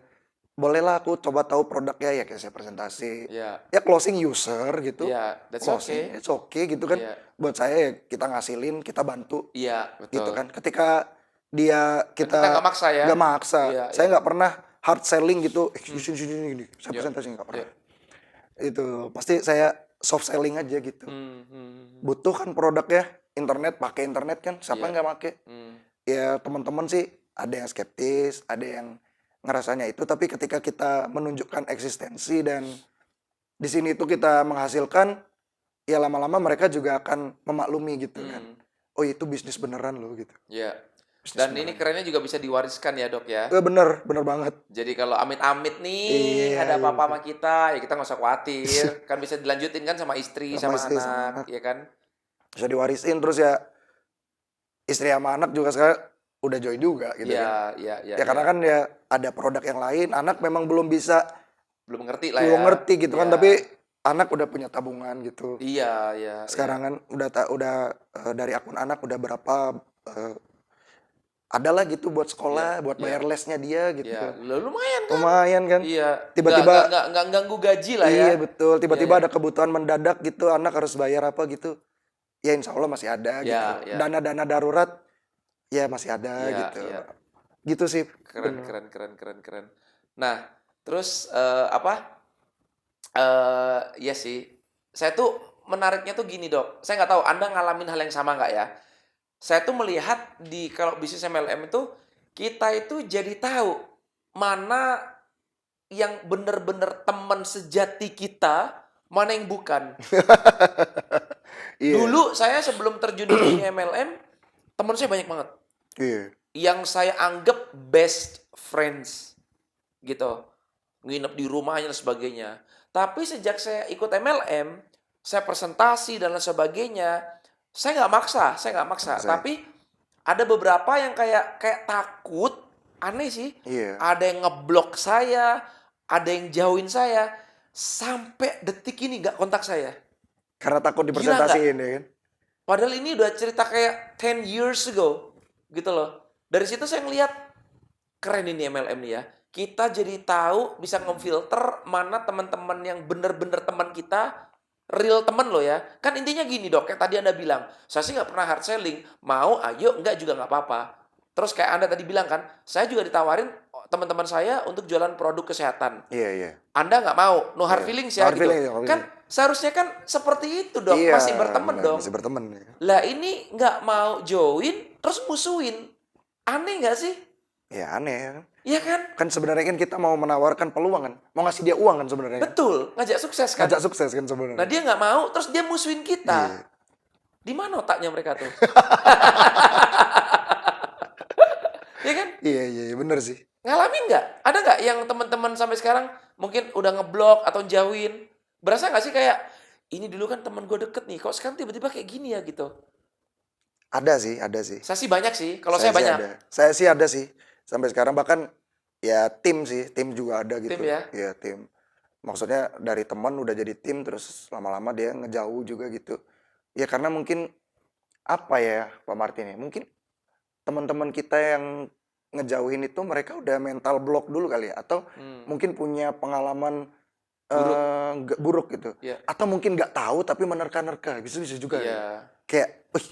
Bolehlah aku coba tahu produknya ya, kayak saya presentasi. Iya. Ya closing user gitu. Iya, that's Closing, okay. it's okay gitu kan. Iya. Buat saya ya kita ngasilin, kita bantu Iya, betul. gitu kan. Ketika kita nggak maksa ya. nggak maksa. Iya, Saya nggak pernah hard selling gitu. Sini, saya Iya. presentasi nggak pernah. Iya. Itu pasti saya soft selling aja gitu. Hmm. Butuh kan produknya, internet, pakai internet kan, siapa Iya. yang nggak pakai? Ya teman-teman sih ada yang skeptis, ada yang ngerasanya itu, tapi ketika kita menunjukkan eksistensi dan di sini itu kita menghasilkan, ya lama-lama mereka juga akan memaklumi gitu kan. Oh itu bisnis beneran loh gitu. Ya. Bisnis Dan ini beneran. kerennya juga bisa diwariskan ya dok ya. Bener, bener banget. Jadi kalau amit-amit nih Iya, ada iya. apa-apa sama kita, ya kita nggak usah khawatir. Kan bisa dilanjutin kan sama istri, Sama sama istri, sama anak, anak. ya kan? Bisa diwarisin, terus ya istri sama anak juga sekarang udah join juga gitu kan. Iya, iya, iya. Ya karena kan ya ada produk yang lain, anak memang belum bisa, Belum ngerti lah ya. belum ngerti gitu kan, Iya. tapi anak udah punya tabungan gitu. Iya, iya. Sekarang kan udah dari akun anak udah berapa adalah gitu buat sekolah, buat bayar lesnya dia gitu. Iya, lumayan kan? Lumayan kan. Iya. Tiba-tiba Nggak ganggu gaji lah ya. iya betul, tiba-tiba Iya, ada kebutuhan mendadak gitu, anak harus bayar apa gitu. Ya insya Allah masih ada iya. gitu. Iya, iya. Dana-dana darurat ya masih ada Iya, gitu. iya. Gitu sih. Keren, Bener. keren. Nah, terus ya sih. Saya tuh menariknya tuh gini dok. Saya nggak tahu Anda ngalamin hal yang sama nggak ya? Saya tuh melihat di kalau bisnis MLM itu kita itu jadi tahu mana yang bener-bener teman sejati kita, mana yang bukan. Iya. Dulu saya sebelum terjun di dunia MLM, teman saya banyak banget. Iya. Yang saya anggap best friends gitu. Nginep di rumahnya dan sebagainya. Tapi sejak saya ikut MLM, saya presentasi dan lain sebagainya, saya nggak maksa. Maksa. Tapi ada beberapa yang kayak takut, aneh sih. Iya. Ada yang ngeblok saya, ada yang jauhin saya, sampai detik ini nggak kontak saya. Karena takut Gila dipresentasiin ya kan. Padahal ini udah cerita kayak 10 years ago, gitu loh. Dari situ saya ngeliat, keren ini MLM nih ya. Kita jadi tahu, bisa ngefilter mana teman-teman yang bener-bener teman kita, real teman loh ya. Kan intinya gini dok, kayak tadi Anda bilang, saya sih nggak pernah hard selling, mau ayo, enggak juga nggak apa-apa. Terus kayak Anda tadi bilang kan, saya juga ditawarin teman-teman saya untuk jualan produk kesehatan. Iya, iya. Anda nggak mau, no hard Iya. feelings No ya hard gitu. feelings, no hard Kan feelings. seharusnya kan seperti itu dok, Iya, masih berteman benar, dong. masih berteman ya. Lah ini nggak mau join, terus musuhin. Aneh nggak sih? Ya aneh ya kan. Iya kan? Kan sebenarnya kan kita mau menawarkan peluang kan. Mau ngasih dia uang kan sebenarnya. Betul, ngajak sukses kan. Ngajak sukses kan Nah sebenarnya. dia nggak mau, terus dia musuhin Iya. kita. Di mana otaknya mereka tuh? Iya kan? Iya, iya, bener sih. Ngalamin nggak? Ada nggak yang teman-teman sampai sekarang mungkin udah ngeblok atau jauhin? Berasa nggak sih kayak, ini dulu kan teman gue deket nih, kok sekarang tiba-tiba kayak gini ya gitu? Ada sih, ada sih. Saya sih banyak sih, kalau saya sih banyak. ada. Saya sih ada sih. Sampai sekarang bahkan ya tim sih, tim juga ada gitu. Tim ya? Iya, tim. Maksudnya dari teman udah jadi tim terus lama-lama dia ngejauh juga gitu. Ya karena mungkin apa ya Pak Martin ya? Mungkin teman-teman kita yang ngejauhin itu mereka udah mental block dulu kali ya, atau mungkin punya pengalaman buruk gitu. Iya. Atau mungkin nggak tahu tapi menerka-nerka, bisa juga ya. Iya. Kayak,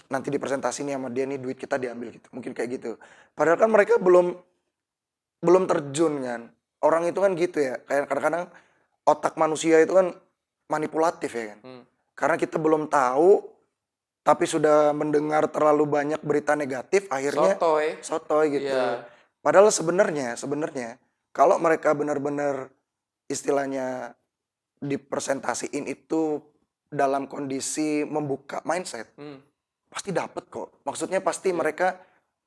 nanti dipresentasi nih sama dia nih duit kita diambil gitu. Mungkin kayak gitu. Padahal kan mereka belum terjun kan. Orang itu kan gitu ya. Kayak kadang-kadang otak manusia itu kan manipulatif ya kan. Karena kita belum tahu tapi sudah mendengar terlalu banyak berita negatif, akhirnya sotoy gitu. Iya. Padahal sebenarnya kalau mereka benar-benar istilahnya dipresentasiin itu dalam kondisi membuka mindset, pasti dapet kok. Maksudnya pasti mereka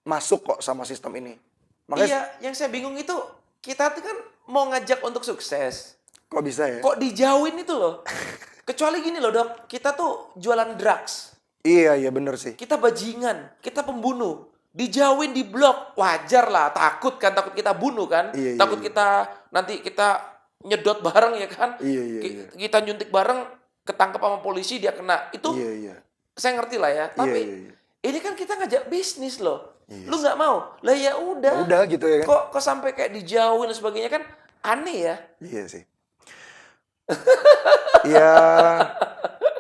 masuk kok sama sistem ini. Makanya Iya, yang saya bingung itu kita tuh kan mau ngajak untuk sukses. kok bisa ya? Kok dijauhin itu loh. Kecuali gini loh dok, kita tuh jualan drugs. Iya bener sih. Kita bajingan, kita pembunuh. Dijauhin, di blok, wajar lah. Takut kita bunuh kan. Iya, Takut iya. kita nanti kita nyedot bareng ya kan. Iya. Kita nyuntik bareng, ketangkep sama polisi, dia kena. Itu Iya. saya ngerti lah ya. Tapi Iya. ini kan kita ngajak bisnis loh. Iya. Lu nggak mau? Lah ya udah. Udah gitu ya kan? Kok sampai kayak dijauhin dan sebagainya kan aneh ya. Iya sih.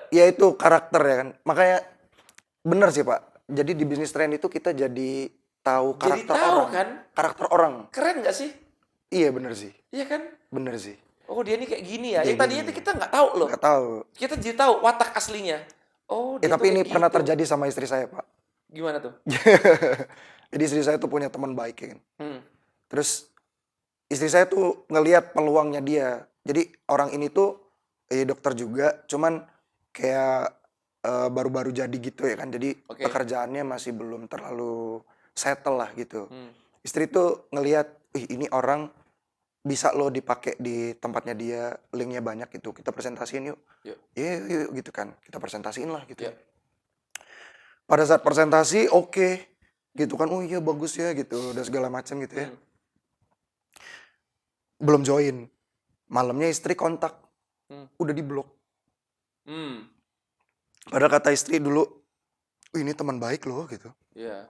Ya itu karakter ya kan. Makanya bener sih Pak. Jadi di bisnis tren itu kita jadi tahu Jadi karakter tahu orang. kan? Karakter orang. Keren nggak sih? Iya bener sih. Iya kan? Bener sih. Oh dia nih kayak gini ya. Kayak Yang tadinya gini. tuh kita nggak tahu loh. Nggak tahu. Kita jadi tahu watak aslinya. Oh dia tuh Tapi ini kayak pernah gitu. terjadi sama istri saya, Pak. Gimana tuh? Jadi istri saya tuh punya teman baik ya kan. Hmm. Terus istri saya tuh ngelihat peluangnya dia. Jadi orang ini tuh dokter juga, cuman kayak baru-baru jadi gitu ya kan. Jadi Oke. pekerjaannya masih belum terlalu settle lah gitu. Hmm. Istri tuh ngelihat, ini orang bisa loh dipakai di tempatnya dia, linknya banyak gitu. Kita presentasiin yuk. Yuk. Yuk gitu kan. Kita presentasiin lah gitu. Ya. Pada saat presentasi oke, gitu kan. Oh iya bagus ya gitu, dan segala macam gitu ya. Hmm. Belum join. Malamnya istri kontak. Udah diblok. Hmm. Padahal kata istri dulu, ini teman baik loh gitu. Ya.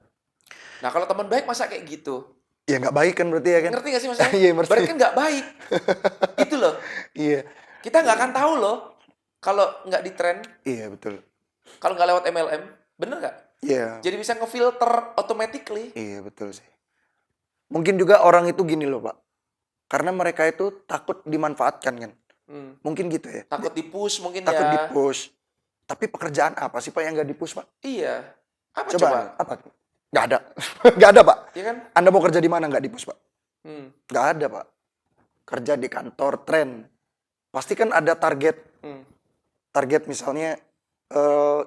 Nah kalau teman baik masa kayak gitu? Ya nggak baik kan berarti ya kan? Ngerti gak sih maksudnya? Iya ngerti. Berarti kan nggak baik. Itu loh. Iya. Kita nggak akan tahu loh kalau nggak di trend, Iya betul. kalau nggak lewat MLM, bener nggak? Iya. Jadi bisa ngefilter automatically. Iya betul sih. Mungkin juga orang itu gini loh Pak. Karena mereka itu takut dimanfaatkan kan. Mungkin gitu ya. Takut di-push mungkin Takut ya. di-push. Tapi pekerjaan apa sih Pak yang nggak di-push Pak? Iya. Apa coba? Apa? Nggak ada. Nggak ada Pak. Iya kan? Anda mau kerja di mana nggak di-push Pak? Hmm. Nggak ada Pak. Kerja di kantor tren. Pasti kan ada target. Target misalnya,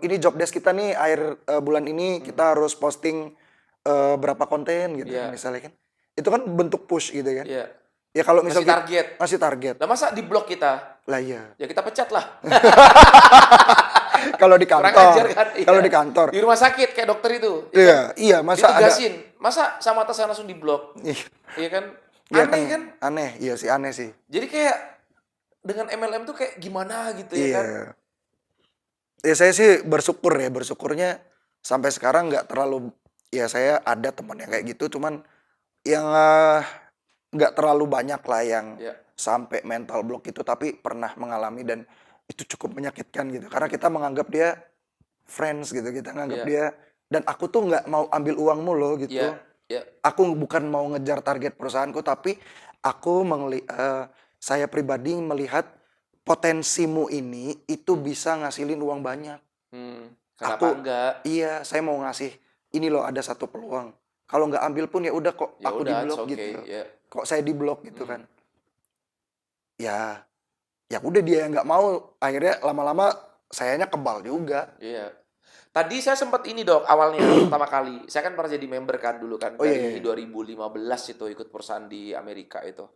ini job desk kita nih akhir bulan ini kita harus posting berapa konten gitu Iya. misalnya kan. Itu kan bentuk push gitu kan. Iya. Ya kalau Masih misalnya target. masih target. Nah masa di blok kita? Lah iya. Ya kita pecat lah. Kalau di Kurang kantor. ajar kan? Iya. Kalau di kantor. Di rumah sakit kayak dokter itu. Iya, masa ada. Ditugasin. Masa sama atasan langsung di blok? Ih, Iya kan? iya Aneh kan? Aneh, iya sih aneh sih. Jadi kayak dengan MLM tuh kayak gimana gitu ya kan? Iya. Ya saya sih bersyukur ya, bersyukurnya sampai sekarang nggak terlalu, ya saya ada teman yang kayak gitu, cuman yang nggak terlalu banyak lah yang Ya. sampai mental block itu, tapi pernah mengalami dan itu cukup menyakitkan gitu. Karena kita menganggap dia friends gitu, kita menganggap Iya. dia, dan aku tuh nggak mau ambil uangmu loh gitu. Iya. Iya. Aku bukan mau ngejar target perusahaanku, tapi aku saya pribadi melihat potensimu ini itu bisa ngasilin uang banyak. Kenapa enggak? Iya, saya mau ngasih ini loh, ada satu peluang. Kalau nggak ambil pun ya udah kok, Ya aku udah, di-blok it's okay. gitu. Ya. Kok saya di-blok gitu kan. Ya udah dia yang nggak mau, akhirnya lama-lama sayanya kebal juga. Iya. Tadi saya sempat ini dok, awalnya pertama kali. Saya kan pernah jadi member kan dulu kan. Oh, iya, Dari iya. 2015 itu ikut perusahaan di Amerika itu.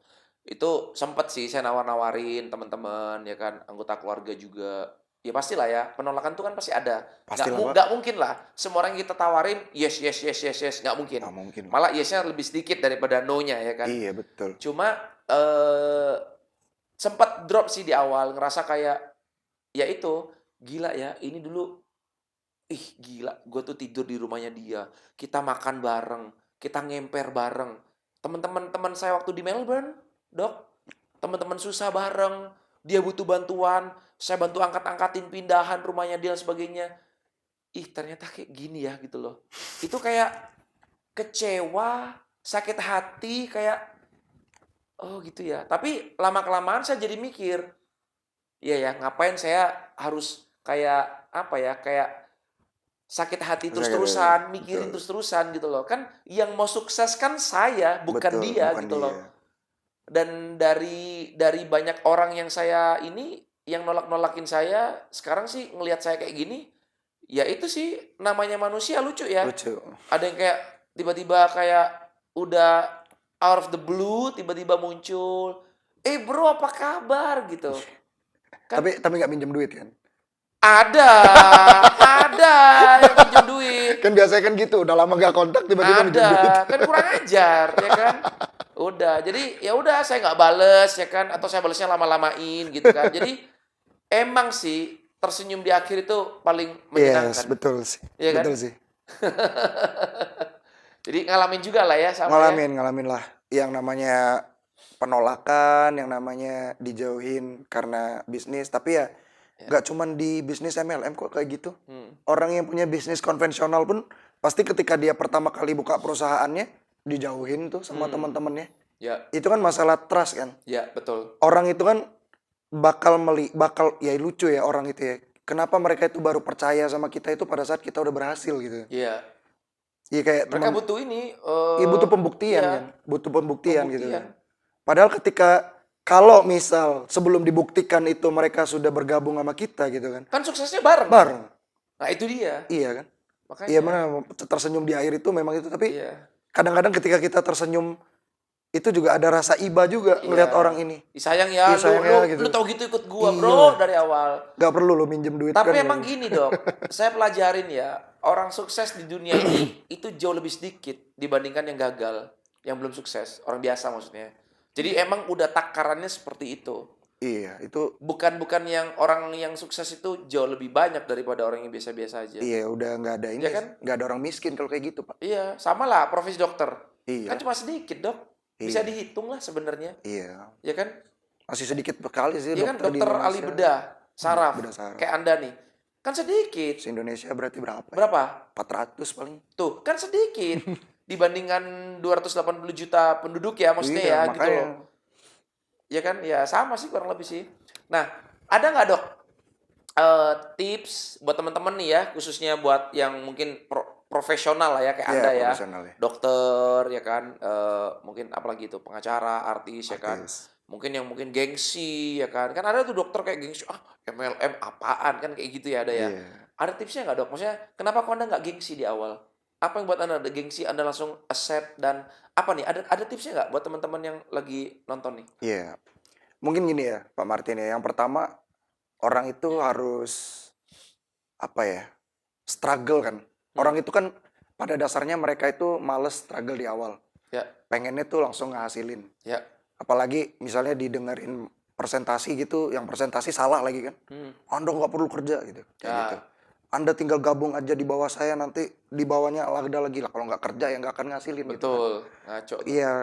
Itu sempat sih saya nawar-nawarin teman-teman ya kan, anggota keluarga juga. Ya pastilah ya, penolakan tuh kan pasti ada. Pastilah, Pak. Nggak mungkin lah semua orang yang kita tawarin yes, nggak mungkin. Nggak mungkin. Malah yesnya lebih sedikit daripada no-nya ya kan. Iya betul. Cuma sempat drop sih di awal, ngerasa kayak ya itu gila ya, ini dulu gila, gue tuh tidur di rumahnya dia, kita makan bareng, kita ngemper bareng. Teman-teman saya waktu di Melbourne, dok, teman-teman susah bareng, dia butuh bantuan, saya bantu angkat-angkatin pindahan rumahnya dia dan sebagainya. Ternyata kayak gini ya gitu loh. Itu kayak kecewa, sakit hati, kayak oh gitu ya. Tapi lama-kelamaan saya jadi mikir, iya ya, ngapain saya harus kayak apa ya, kayak sakit hati terus-terusan, mikirin terus-terusan gitu loh. Kan yang mau sukses kan saya, bukan dia gitu loh. Dan dari banyak orang yang saya ini, yang nolak-nolakin saya, sekarang sih ngelihat saya kayak gini, ya itu sih namanya manusia, lucu ya. Lucu. Ada yang kayak tiba-tiba kayak udah out of the blue, tiba-tiba muncul, bro apa kabar gitu. Kan, tapi nggak minjem duit kan? Ada yang pinjam duit. Kan biasanya kan gitu, udah lama nggak kontak tiba-tiba minjem duit. Kan kurang ajar ya kan. Udah, jadi ya udah saya nggak bales ya kan, atau saya balesnya lama-lamain gitu kan. Jadi emang sih tersenyum di akhir itu paling menyenangkan. Yes, betul sih. Ya kan? Betul sih. Jadi ngalamin juga lah ya sama ngalamin lah yang namanya penolakan, yang namanya dijauhin karena bisnis. Tapi ya nggak cuman di bisnis MLM kok kayak gitu. Orang yang punya bisnis konvensional pun pasti ketika dia pertama kali buka perusahaannya dijauhin tuh sama teman-temannya. Ya, Itu kan masalah trust kan. ya, betul. Orang itu kan bakal ya lucu ya orang itu ya. Kenapa mereka itu baru percaya sama kita itu pada saat kita udah berhasil gitu. Iya. Iya kayak Mereka teman, butuh ini, iya butuh pembuktian iya, kan, butuh pembuktian gitu kan. pembuktian. Padahal ketika kalau misal sebelum dibuktikan itu mereka sudah bergabung sama kita gitu kan, Kan suksesnya bareng. bareng, Nah, itu dia. iya kan, iya Makanya, mana tersenyum di akhir itu memang itu. Tapi iya. kadang-kadang ketika kita tersenyum itu juga ada rasa iba juga ngelihat Iya. orang ini. Ih, sayang ya, Iya lu sayang lu ya lu gitu. tau gitu ikut gua, Iya Bro, lah. dari awal. Gak perlu lo minjem duit Tapi kan. emang gini, Dok. Saya pelajarin ya, orang sukses di dunia ini itu jauh lebih sedikit dibandingkan yang gagal, yang belum sukses, orang biasa maksudnya. Jadi emang udah takarannya seperti itu. Iya itu, Bukan yang orang yang sukses itu jauh lebih banyak daripada orang yang biasa-biasa aja. iya udah nggak ada ini, Ya kan? nggak ada orang miskin kalau kayak gitu Pak. Iya, sama lah profesi dokter. Kan Iya, cuma sedikit, Dok. Bisa iya, dihitung lah sebenarnya. iya. Ya kan? Masih sedikit sekali sih Iya kan dokter di dokter ahli Indonesia. bedah, saraf, Bedah saraf. kayak Anda nih. Kan sedikit. Se Indonesia berarti berapa ya? Berapa? 400 paling. Tuh, kan sedikit. Dibandingkan 280 juta penduduk ya maksudnya Iya, ya gitu makanya. loh. Ya kan? Ya sama sih kurang lebih sih. Nah, ada nggak Dok tips buat teman-teman nih ya, khususnya buat yang mungkin profesional lah ya kayak Iya, Anda ya. profesional ya. Dokter ya kan, mungkin apalagi itu pengacara, artis ya kan. Artis. Mungkin yang mungkin gengsi ya kan. Kan ada tuh dokter kayak gengsi, ah MLM apaan kan kayak gitu ya ada ya. Iya. Ada tipsnya nggak Dok? Maksudnya kenapa kok Anda nggak gengsi di awal? Apa yang buat Anda ada gengsi, Anda langsung accept dan apa nih? Ada tipsnya nggak buat teman-teman yang lagi nonton nih? Iya. Mungkin gini ya, Pak Martin ya. Yang pertama, orang itu harus apa ya? Struggle kan. Orang itu kan pada dasarnya mereka itu males struggle di awal. Ya, Pengennya tuh langsung ngehasilin. ya. Apalagi misalnya didengerin presentasi gitu, yang presentasi salah lagi kan. Anda nggak perlu kerja gitu. Kayak Ya. gitu. Anda tinggal gabung aja di bawah saya, nanti di bawahnya ada lagi lah. Kalau nggak kerja ya nggak akan ngasilin gitu kan. Betul, ngaco tuh. Iya,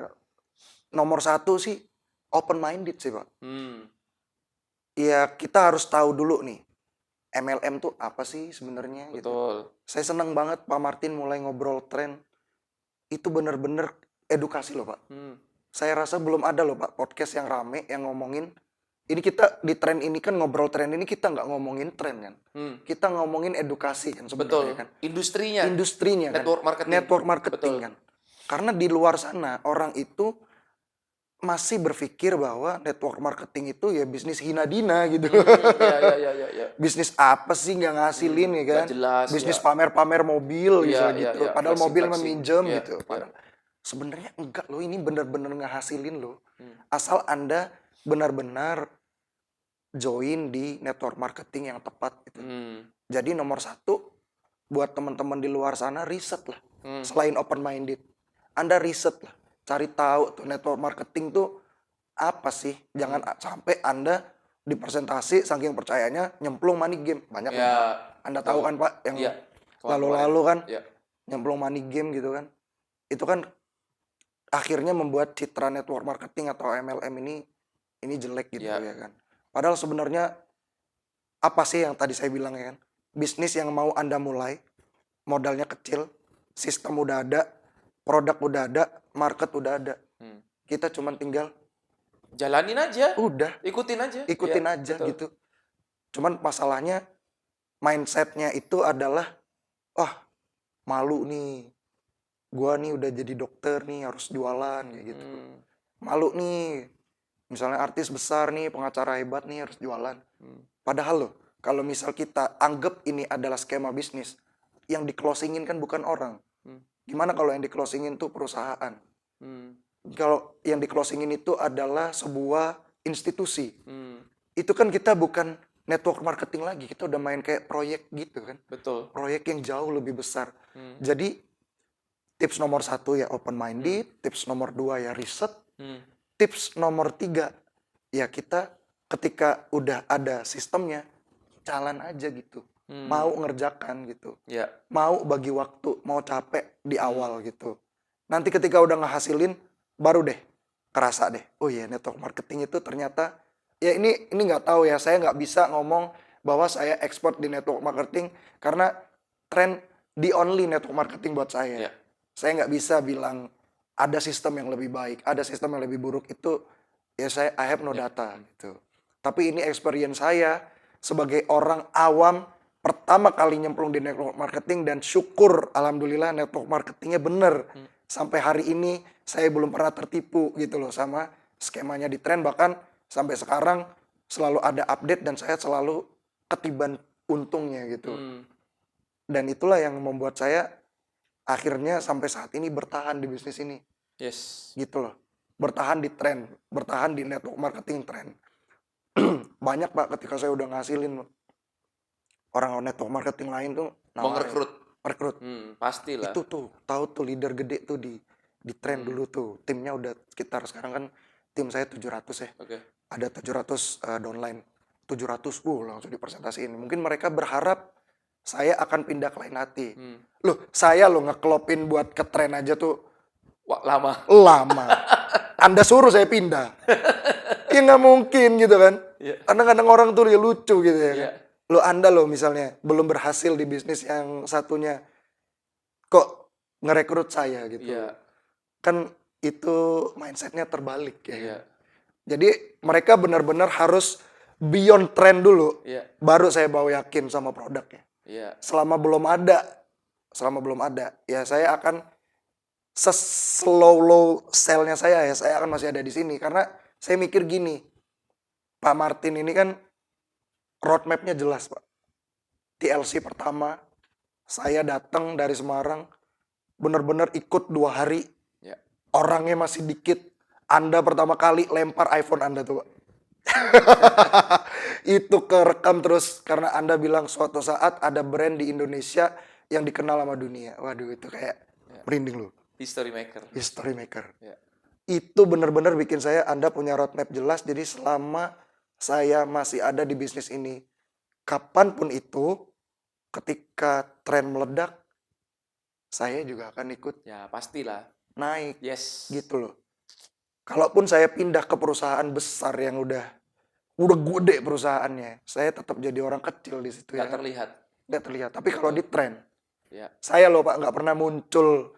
nomor satu sih open minded sih Pak. Iya, kita harus tahu dulu nih, MLM tuh apa sih sebenarnya gitu. Betul. Saya senang banget Pak Martin mulai ngobrol tren. Itu bener-bener edukasi loh Pak. Saya rasa belum ada loh Pak podcast yang rame yang ngomongin. Ini kita di tren ini kan ngobrol tren ini kita nggak ngomongin tren kan. Kita ngomongin edukasi kan Betul. sebenarnya kan. Industrinya. Industrinya kan. Network marketing. Network marketing Betul. kan. Karena di luar sana orang itu masih berpikir bahwa network marketing itu ya bisnis hina-dina gitu. Ya. Bisnis apa sih nggak ngasilin ya kan? Nggak jelas, Bisnis ya. pamer-pamer mobil Iya, gitu iya, gitu. iya. Padahal mobil Flexing. meminjam Iya, gitu. iya. Padahal sebenarnya enggak loh, ini bener-bener ngehasilin loh. Asal Anda benar-benar join di network marketing yang tepat gitu. Jadi nomor satu buat teman-teman di luar sana riset lah. Selain open minded, Anda riset lah. Cari tahu tuh network marketing tuh apa sih. Jangan sampai Anda di presentasi saking percayanya nyemplung money game. Banyak kan, Ya. Pak. Anda tahu kan Pak yang Iya. lalu-lalu kan Ya. nyemplung money game gitu kan. Itu kan akhirnya membuat citra network marketing atau MLM ini jelek gitu Ya. ya kan. Padahal sebenarnya apa sih yang tadi saya bilang ya kan? Bisnis yang mau Anda mulai, modalnya kecil, sistem udah ada, produk udah ada, market udah ada. Kita cuman tinggal Jalanin aja. udah Ikutin aja. ikutin Iya, aja betul. gitu. Cuman masalahnya mindsetnya itu adalah, wah malu nih, gua nih udah jadi dokter nih harus jualan kayak gitu. Malu nih, misalnya artis besar nih, pengacara hebat nih harus jualan. Padahal loh, kalau misal kita anggap ini adalah skema bisnis, yang di closingin kan bukan orang. Gimana kalau yang di closingin tuh perusahaan? Kalau yang di closingin itu adalah sebuah institusi. Itu kan kita bukan network marketing lagi, kita udah main kayak proyek gitu kan. Betul. Proyek yang jauh lebih besar. Jadi tips nomor satu ya open minded, tips nomor dua ya riset, tips nomor tiga ya kita ketika udah ada sistemnya jalan aja gitu. Mau ngerjakan gitu. Ya. Mau bagi waktu, mau capek di awal gitu. Nanti ketika udah ngehasilin baru deh kerasa deh. Oh iya, network marketing itu ternyata ya ini nggak tahu ya, saya nggak bisa ngomong bahwa saya expert di network marketing karena tren di only network marketing buat saya. Ya. Saya nggak bisa bilang ada sistem yang lebih baik, ada sistem yang lebih buruk, itu ya I have no Ya. data gitu. Tapi ini experience saya sebagai orang awam pertama kali nyemplung di network marketing, dan syukur alhamdulillah network marketingnya bener. Sampai hari ini saya belum pernah tertipu gitu loh sama skemanya di Trend, bahkan sampai sekarang selalu ada update dan saya selalu ketiban untungnya gitu. Dan itulah yang membuat saya akhirnya sampai saat ini bertahan di bisnis ini. Yes. Gitu loh. Bertahan di Trend, bertahan di network marketing Trend. Banyak Pak ketika saya udah ngasilin, orang network marketing lain tuh Mau nawarin, ngerekrut. rekrut. Pastilah. Itu tuh, tahu tuh leader gede tuh di Trend dulu tuh. Timnya udah sekitar, sekarang kan tim saya 700 ya. Oke. Ada 700 downline. 700 langsung dipresentasiin. Mungkin mereka berharap saya akan pindah ke lain hati. Loh, saya loh ngeklopin buat ke Trend aja tuh Wah, lama. lama. Anda suruh saya pindah. Ya nggak mungkin gitu kan. Iya. Kadang-kadang orang tuh ya lucu gitu ya kan. Iya. Lo Anda loh misalnya belum berhasil di bisnis yang satunya, kok ngerekrut saya gitu. Iya. Kan itu mindsetnya terbalik ya. Iya. Jadi mereka benar-benar harus beyond trend dulu. Iya. Baru saya bawa yakin sama produknya. Iya. Selama belum ada, ya saya akan slow sell-nya saya akan masih ada di sini. Karena saya mikir gini, Pak Martin ini kan roadmap-nya jelas Pak. TLC pertama, saya datang dari Semarang, benar-benar ikut 2 hari. Ya. Orangnya masih dikit. Anda pertama kali lempar iPhone Anda tuh Pak. Itu kerekam terus karena Anda bilang suatu saat ada brand di Indonesia yang dikenal sama dunia. Waduh, itu kayak merinding loh. History maker. History maker. Ya. Itu benar-benar bikin saya, Anda punya roadmap jelas. Jadi selama saya masih ada di bisnis ini, kapanpun itu, ketika tren meledak, saya juga akan ikut Ya, pastilah. naik. Yes. Gitu loh. Kalaupun saya pindah ke perusahaan besar yang udah gede perusahaannya, saya tetap jadi orang kecil di situ. Nggak ya. terlihat. Nggak terlihat. Tapi kalau di tren, Ya. saya loh Pak nggak pernah muncul.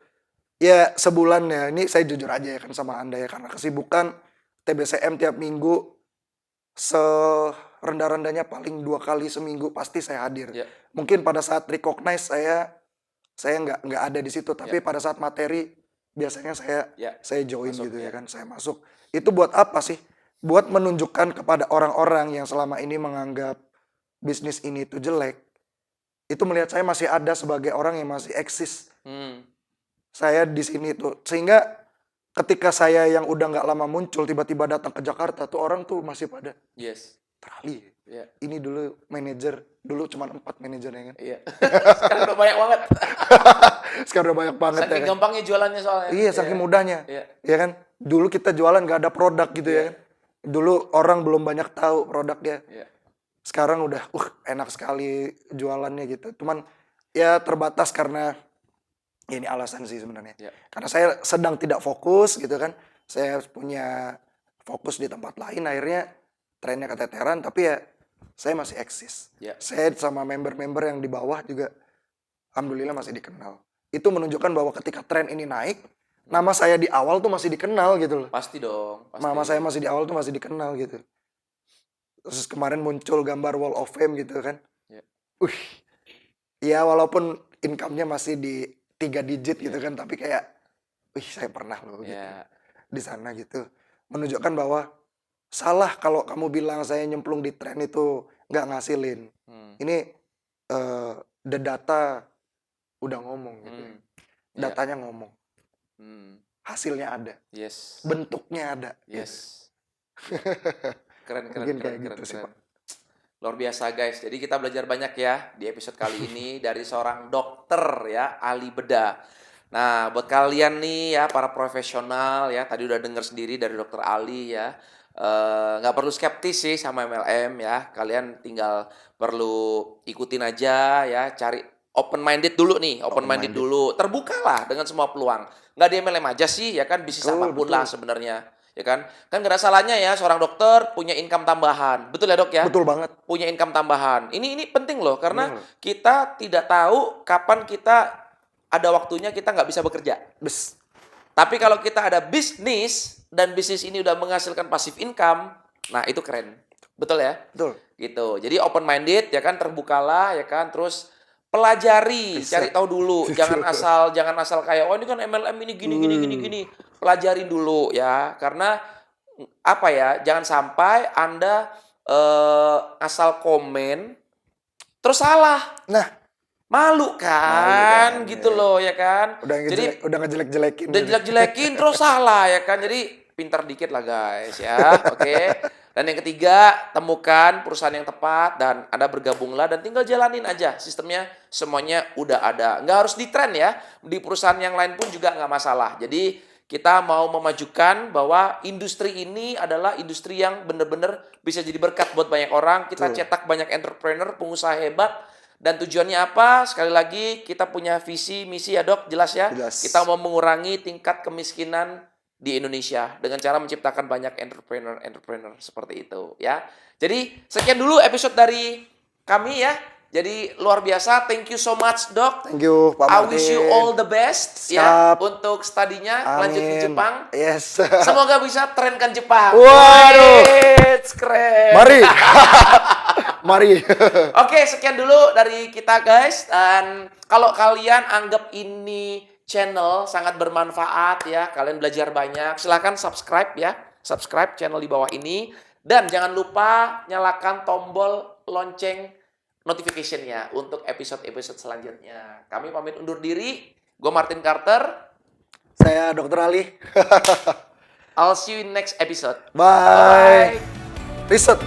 Ya sebulan ya, ini saya jujur aja ya kan sama Anda ya, karena kesibukan TBCM tiap minggu, serendah-rendahnya paling 2 kali seminggu pasti saya hadir. Ya. Mungkin pada saat recognize saya nggak ada di situ, tapi pada saat materi biasanya saya join Masuk, gitu ya ya. kan, saya masuk. Itu buat apa sih? Buat menunjukkan kepada orang-orang yang selama ini menganggap bisnis ini itu jelek, itu melihat saya masih ada sebagai orang yang masih eksis. Saya di sini tuh, sehingga ketika saya yang udah nggak lama muncul tiba-tiba datang ke Jakarta tuh, orang tuh masih pada Yes. terali. Ya. Ini dulu manajer, dulu cuma 4 manajer ya kan. Iya. Sekarang udah banyak banget. Sekarang udah banyak banget ya Saking kan. gampangnya jualannya soalnya. Iya, saking mudahnya. Iya. Ya kan? Dulu kita jualan nggak ada produk gitu ya kan. Dulu orang belum banyak tahu produknya. Iya. Sekarang udah enak sekali jualannya gitu. Cuman ya terbatas karena ini alasan sih sebenarnya. Ya. Karena saya sedang tidak fokus gitu kan. Saya punya fokus di tempat lain, akhirnya trennya keteteran, tapi ya saya masih eksis. Ya. Saya sama member-member yang di bawah juga alhamdulillah masih dikenal. Itu menunjukkan bahwa ketika tren ini naik, nama saya di awal tuh masih dikenal gitu loh. Pasti dong. Pasti. Nama saya masih di awal tuh masih dikenal gitu. Terus kemarin muncul gambar Wall of Fame gitu kan. Ya. Ya walaupun income-nya masih di 3 digit gitu kan, tapi kayak, saya pernah loh gitu di sana gitu. Menunjukkan bahwa salah kalau kamu bilang saya nyemplung di tren itu nggak ngasilin. Ini the data udah ngomong gitu. Datanya ngomong. Hasilnya ada. Yes. Bentuknya ada. Yes. Keren. Mungkin kayak gitu sih, Pak. Luar biasa guys. Jadi kita belajar banyak ya di episode kali ini dari seorang dokter ya, ahli bedah. Nah, buat kalian nih ya para profesional ya, tadi udah dengar sendiri dari dokter Ali ya. Nggak perlu skeptis sih sama MLM ya. Kalian tinggal perlu ikutin aja ya, cari open minded dulu nih, open minded dulu. Terbukalah dengan semua peluang. Nggak di MLM aja sih ya kan, bisnis apapun lah sebenarnya. Ya kan? Kan nggak ada salahnya ya seorang dokter punya income tambahan. Betul ya, Dok ya? Betul banget. Punya income tambahan. Ini penting loh karena kita tidak tahu kapan kita ada waktunya kita nggak bisa bekerja. Tapi kalau kita ada bisnis dan bisnis ini udah menghasilkan passive income, nah itu keren. Betul ya? Betul. Gitu. Jadi open minded ya kan, terbukalah ya kan, terus pelajari, cari tahu dulu. Jangan asal kayak oh ini kan MLM ini gini. Pelajari dulu ya. Karena apa ya? Jangan sampai Anda asal komen terus salah. Nah, Malu kan, gitu iya. loh ya kan. Udah ngejelek-jelekin. Udah jelek-jelekin terus salah ya kan. Jadi pintar dikit lah guys ya. Oke. Dan yang ketiga, temukan perusahaan yang tepat dan Anda bergabunglah dan tinggal jalanin aja. Sistemnya semuanya udah ada. Nggak harus di tren ya. Di perusahaan yang lain pun juga nggak masalah. Jadi kita mau memajukan bahwa industri ini adalah industri yang benar-benar bisa jadi berkat buat banyak orang. Kita cetak banyak entrepreneur, pengusaha hebat. Dan tujuannya apa? Sekali lagi kita punya visi, misi ya dok, jelas ya. Jelas. Kita mau mengurangi tingkat kemiskinan di Indonesia dengan cara menciptakan banyak entrepreneur seperti itu ya. Jadi sekian dulu episode dari kami ya. Jadi luar biasa, thank you so much dok. Thank you Pak I Martin. wish you all the best ya Siap. untuk studinya lanjut di Amin. Jepang. Yes. Semoga bisa trenkan Jepang. Waduh. Wait, keren. Mari. Mari. Oke, sekian dulu dari kita guys. Dan kalau kalian anggap ini channel sangat bermanfaat ya, kalian belajar banyak, silahkan subscribe ya. Subscribe channel di bawah ini. Dan jangan lupa nyalakan tombol lonceng notification-nya untuk episode-episode selanjutnya. Kami pamit undur diri. Gue Martin Carter. Saya Dr. Ali. I'll see you in next episode. Bye. Bye. Riset.